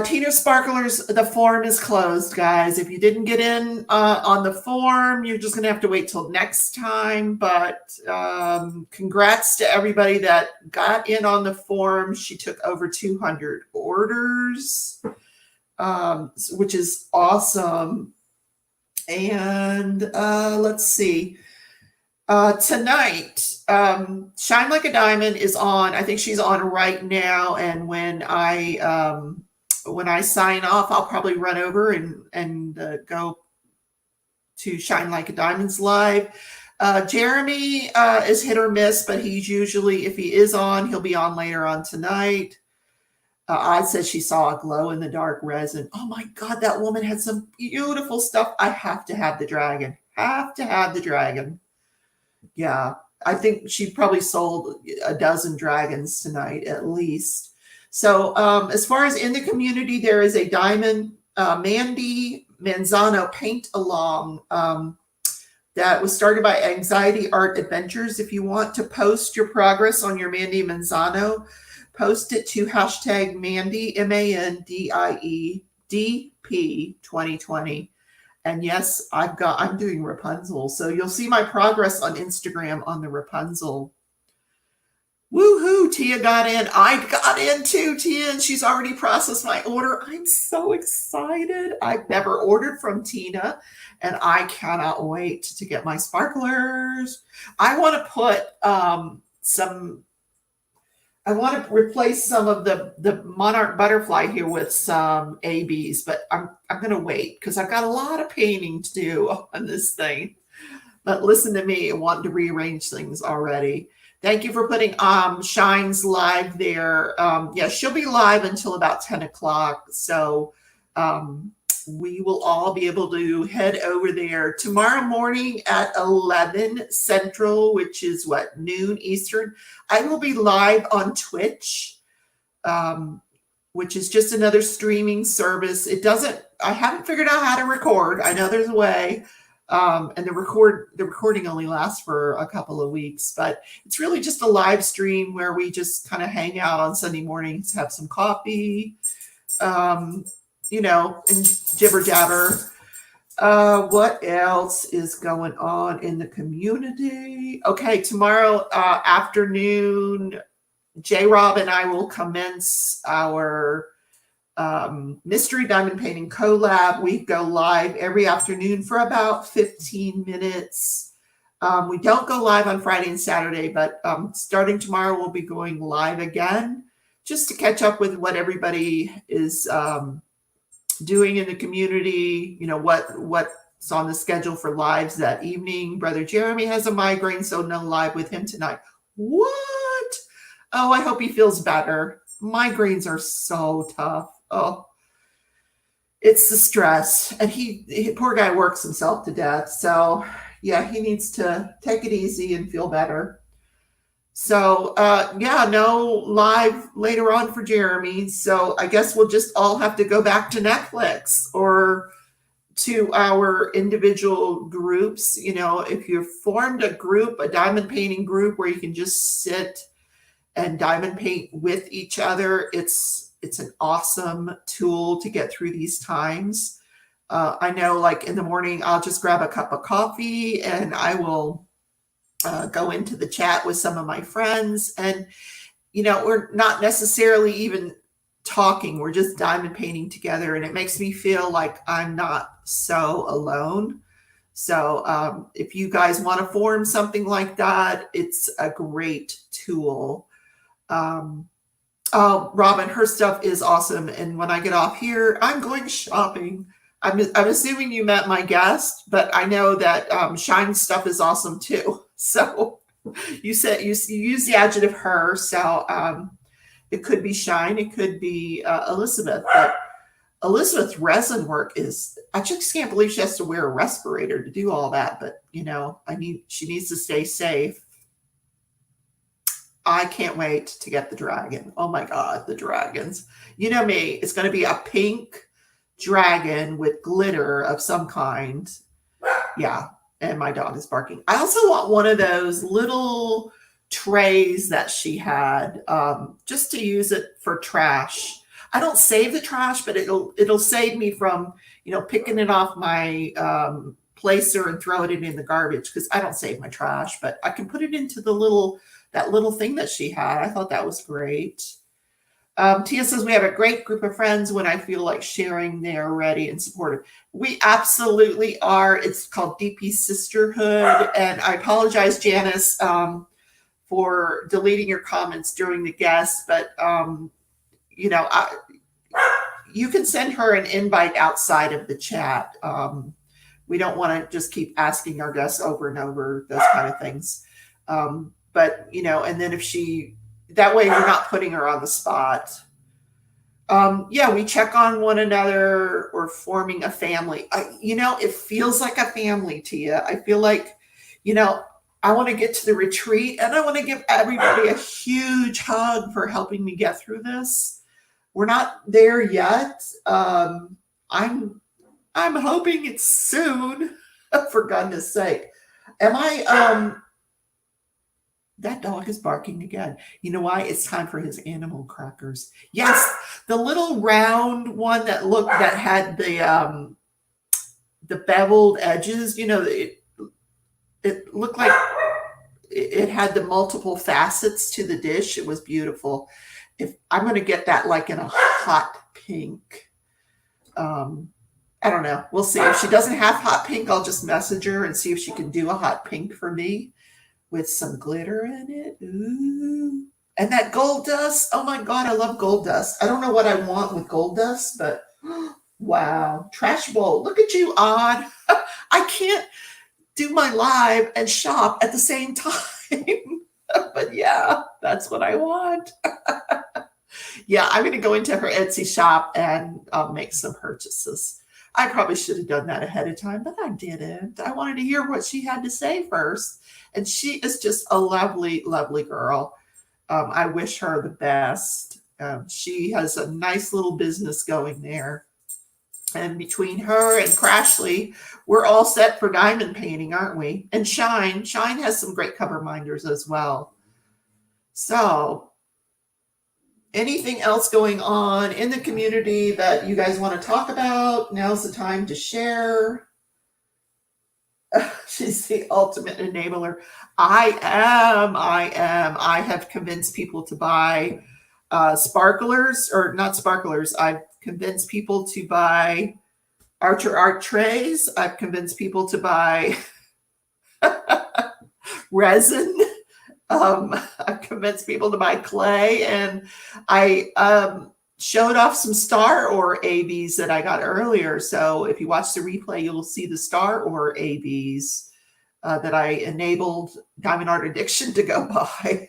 S1: Tina Sparklers, the form is closed, guys. If you didn't get in on the form, you're just going to have to wait till next time. But congrats to everybody that got in on the form. She took over 200 orders, which is awesome. And let's see. Tonight, Shine Like a Diamond is on. I think she's on right now. And when I sign off, I'll probably run over and go to Shine Like a Diamond's live. Jeremy is hit or miss, but he's usually, if he is on, he'll be on later on tonight. Oz says she saw a glow in the dark resin. Oh my God, that woman had some beautiful stuff. I have to have the dragon. Yeah, I think she probably sold a dozen dragons tonight at least. So as far as in the community, there is a Diamond Mandy Manzano paint along that was started by Anxiety Art Adventures. If you want to post your progress on your Mandy Manzano, post it to hashtag Mandy, MANDIEDP 2020. And yes, I'm doing Rapunzel. So you'll see my progress on Instagram on the Rapunzel. Woohoo, Tia got in. I got in too, Tia, and she's already processed my order. I'm so excited. I've never ordered from Tina, and I cannot wait to get my sparklers. I want to put I want to replace some of the Monarch Butterfly here with some ABs, but I'm going to wait because I've got a lot of painting to do on this thing. But listen to me, I want to rearrange things already. Thank you for putting Shine's live there. Yeah, she'll be live until about 10 o'clock. So we will all be able to head over there tomorrow morning at 11 Central, which is what, noon Eastern. I will be live on Twitch, which is just another streaming service. I haven't figured out how to record. I know there's a way. And the recording only lasts for a couple of weeks, but it's really just a live stream where we just kind of hang out on Sunday mornings, have some coffee, and jibber jabber. What else is going on in the community? Okay, tomorrow afternoon, J-Rob and I will commence our mystery diamond painting collab. We go live every afternoon for about 15 minutes. We don't go live on Friday and Saturday, but starting tomorrow, we'll be going live again just to catch up with what everybody is doing in the community. What's on the schedule for lives that evening. Brother Jeremy has a migraine, so no live with him tonight. What? Oh, I hope he feels better. Migraines are so tough. Oh, it's the stress. And he poor guy works himself to death. So yeah, he needs to take it easy and feel better. So no live later on for Jeremy. So I guess we'll just all have to go back to Netflix or to our individual groups. If you've formed a group, a diamond painting group where you can just sit and diamond paint with each other. It's an awesome tool to get through these times. I know, like in the morning, I'll just grab a cup of coffee and I will go into the chat with some of my friends. And, we're not necessarily even talking, we're just diamond painting together. And it makes me feel like I'm not so alone. So if you guys want to form something like that, it's a great tool. Oh, Robin, her stuff is awesome. And when I get off here, I'm going shopping. I'm assuming you met my guest, but I know that Shine's stuff is awesome too. So you said you use the adjective her. So it could be Shine, it could be Elizabeth. But Elizabeth's resin work I just can't believe she has to wear a respirator to do all that. But she needs to stay safe. I can't wait to get the dragon. Oh my God, the dragons. You know me, it's going to be a pink dragon with glitter of some kind. Yeah, and my dog is barking. I also want one of those little trays that she had, just to use it for trash. I don't save the trash, but it'll save me from, picking it off my placer and throwing it in the garbage, because I don't save my trash, but I can put it into that little thing that she had. I thought that was great. Tia says, we have a great group of friends. When I feel like sharing, they are ready and supportive. We absolutely are. It's called DP Sisterhood. And I apologize, Janice, for deleting your comments during the guest. But, you can send her an invite outside of the chat. We don't want to just keep asking our guests over and over, those kind of things. But, and then that way we're not putting her on the spot. We check on one another. We're forming a family. It feels like a family, Tia. I feel like, I want to get to the retreat and I want to give everybody a huge hug for helping me get through this. We're not there yet. I'm hoping it's soon, for goodness sake. That dog is barking again. You know why? It's time for his animal crackers. Yes, the little round one that had the beveled edges. It looked like it had the multiple facets to the dish. It was beautiful. If I'm going to get that like in a hot pink. I don't know. We'll see. If she doesn't have hot pink, I'll just message her and see if she can do a hot pink for me with some glitter in it. Ooh. And that gold dust. Oh my God, I love gold dust. I don't know what I want with gold dust, but wow. Trash bowl. Look at you, Odd. I can't do my live and shop at the same time. But yeah, that's what I want. Yeah, I'm going to go into her Etsy shop and make some purchases. I probably should have done that ahead of time, but I didn't. I wanted to hear what she had to say first. And she is just a lovely, lovely girl. I wish her the best. She has a nice little business going there. And between her and Crashly, we're all set for diamond painting, aren't we? And Shine has some great cover minders as well. So anything else going on in the community that you guys want to talk about? Now's the time to share. She's the ultimate enabler. I am. I have convinced people to buy sparklers, or not sparklers. I've convinced people to buy Archer Art trays. I've convinced people to buy resin. I've convinced people to buy clay, and I showed off some Star Ore ABs that I got earlier. So if you watch the replay, you'll see the Star Ore ABs that I enabled Diamond Art Addiction to go buy.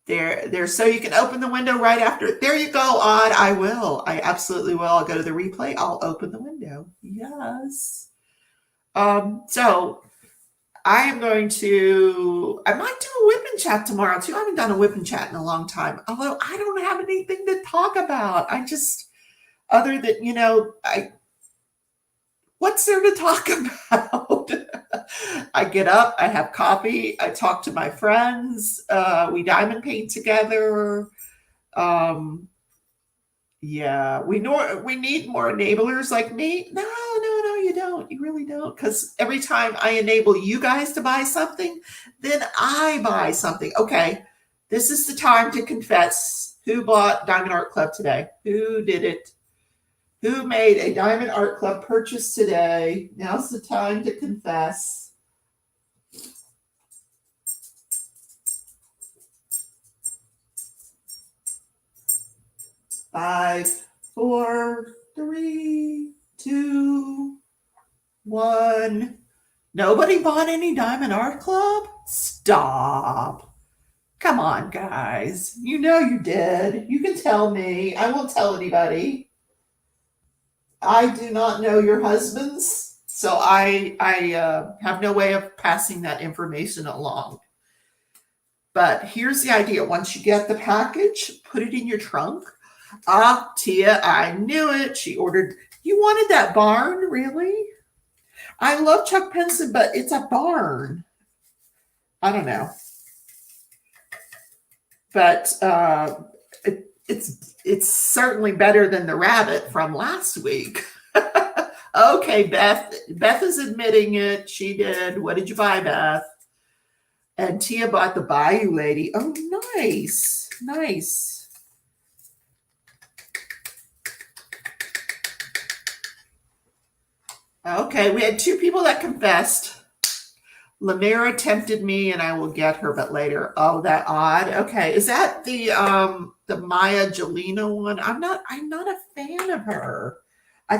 S1: There, so you can open the window right after. There you go, Odd. I will. I absolutely will. I'll go to the replay. I'll open the window. Yes. So I might do a whip and chat tomorrow too. I haven't done a whip and chat in a long time. Although I don't have anything to talk about. Other than, what's there to talk about? I get up, I have coffee, I talk to my friends, we diamond paint together. Um, yeah, we need more enablers like me. No, no, no, you don't. You really don't. Because every time I enable you guys to buy something, then I buy something. Okay, this is the time to confess. Who bought Diamond Art Club today? Who did it? Who made a Diamond Art Club purchase today? Now's the time to confess. Five, four, three, two, one. Nobody bought any Diamond Art Club? Stop. Come on, guys. You know you did. You can tell me. I won't tell anybody. I do not know your husbands, so I have no way of passing that information along. But here's the idea. Once you get the package, put it in your trunk. Ah, Tia, I knew it. She ordered. You wanted that barn, really? I love Chuck Penson, but it's a barn. I don't know. But it's certainly better than the rabbit from last week. Okay, Beth. Beth is admitting it. She did. What did you buy, Beth? And Tia bought the Bayou Lady. Oh, nice. Nice. Okay, we had two people that confessed. Lamira tempted me, and I will get her, but later. Oh, that odd. Okay, is that the Maya Jelena one? I'm not a fan of her. I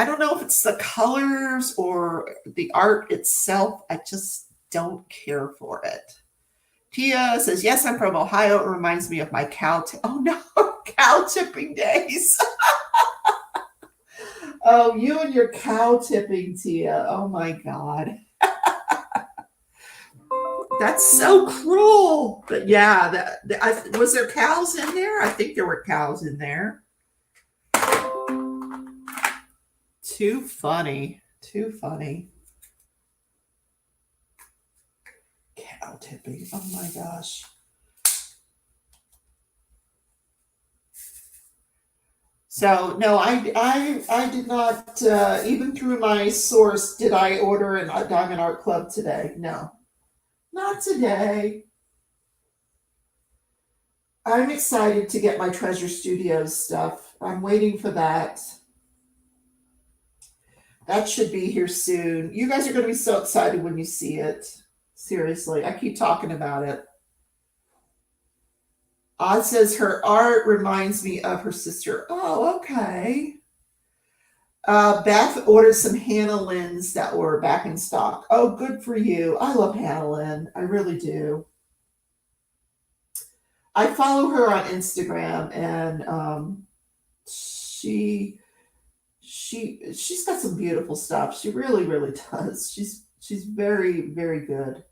S1: don't know if it's the colors or the art itself. I just don't care for it. Tia says, yes, I'm from Ohio. It reminds me of my oh no, cow tipping days. Oh, you and your cow tipping, Tia. Oh my God. That's so cruel. But yeah, was there cows in there? I think there were cows in there. Too funny. Too funny. Cow tipping. Oh my gosh. So no, I did not even through my source did I order a Diamond Art Club today. No, not today. I'm excited to get my Treasure Studios stuff. I'm waiting for that. That should be here soon. You guys are going to be so excited when you see it. Seriously, I keep talking about it. Oz says her art reminds me of her sister. Oh, okay. Beth ordered some Hannah Lynn's that were back in stock. Oh, good for you. I love Hannah Lynn. I really do. I follow her on Instagram, and she's got some beautiful stuff. She really, really does. She's very, very good.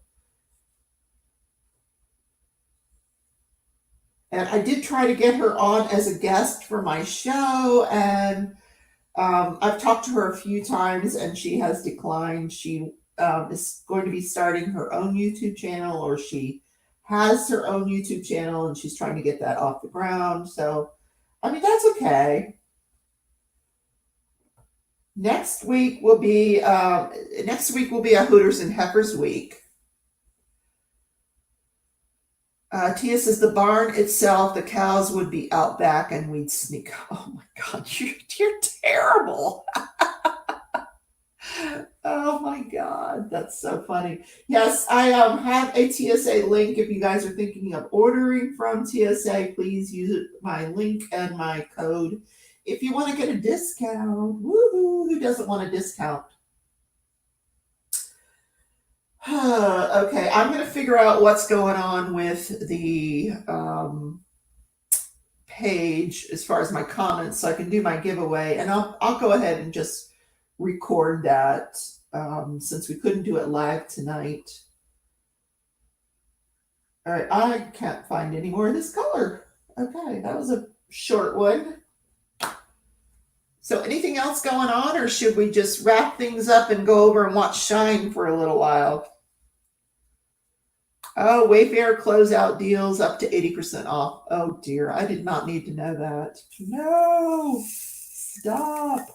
S1: And I did try to get her on as a guest for my show, and I've talked to her a few times, and she has declined. She is going to be starting her own YouTube channel, or she has her own YouTube channel, and she's trying to get that off the ground. So, I mean, that's okay. Next week will be a Hooters and Heifers week. Tia says the barn itself, the cows would be out back and we'd sneak. Oh my God, you're terrible. Oh my God, that's so funny. Yes, I have a TSA link. If you guys are thinking of ordering from TSA, please use my link and my code if you want to get a discount. Woohoo! Who doesn't want a discount? Okay, I'm going to figure out what's going on with the page as far as my comments, so I can do my giveaway, and I'll go ahead and just record that since we couldn't do it live tonight. All right, I can't find any more of this color. Okay, that was a short one. So anything else going on, or should we just wrap things up and go over and watch Shine for a little while? Oh, Wayfair closeout deals up to 80% off. Oh dear, I did not need to know that. No, stop.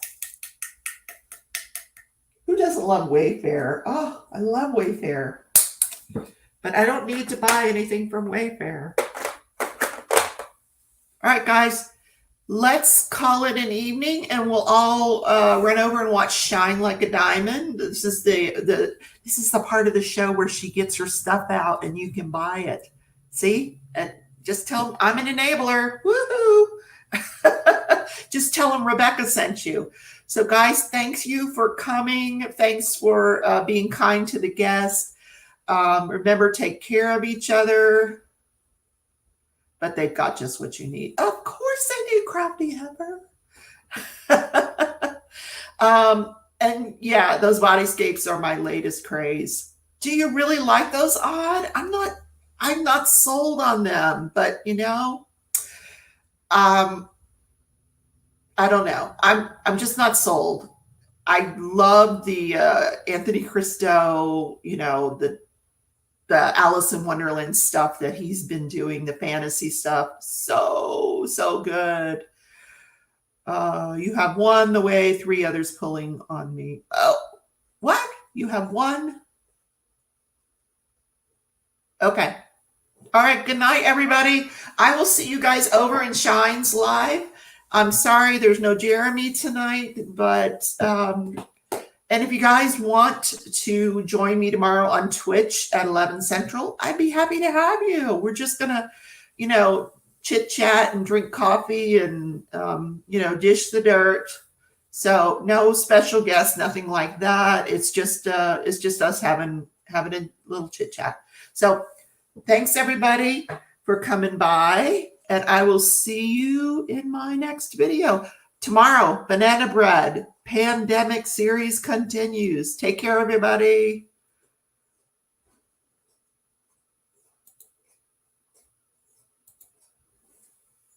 S1: Who doesn't love Wayfair? Oh, I love Wayfair. But I don't need to buy anything from Wayfair. All right, guys, let's call it an evening, and we'll all run over and watch Shine Like a Diamond. This is the part of the show where she gets her stuff out and you can buy it. See? And just tell them I'm an enabler. Woohoo! Just tell them Rebecca sent you. So, guys, thanks you for coming. Thanks for being kind to the guests. Remember, take care of each other. But they've got just what you need. Of course they do, Crafty Heifer. And yeah, those bodyscapes are my latest craze. Do you really like those, Odd? I'm not sold on them, but you know, I don't know. I'm just not sold. I love the Anthony Cristo, you know, the Alice in Wonderland stuff that he's been doing, the fantasy stuff. So good. You have one the way, 3 others pulling on me. Oh, what? You have one? Okay. All right. Good night, everybody. I will see you guys over in Shines Live. I'm sorry there's no Jeremy tonight, but and if you guys want to join me tomorrow on Twitch at 11 Central, I'd be happy to have you. We're just going to, you know, chit chat and drink coffee and, you know, dish the dirt. So no special guests, nothing like that. It's just us having a little chit chat. So thanks everybody for coming by, and I will see you in my next video. Tomorrow, banana bread, pandemic series continues. Take care, everybody.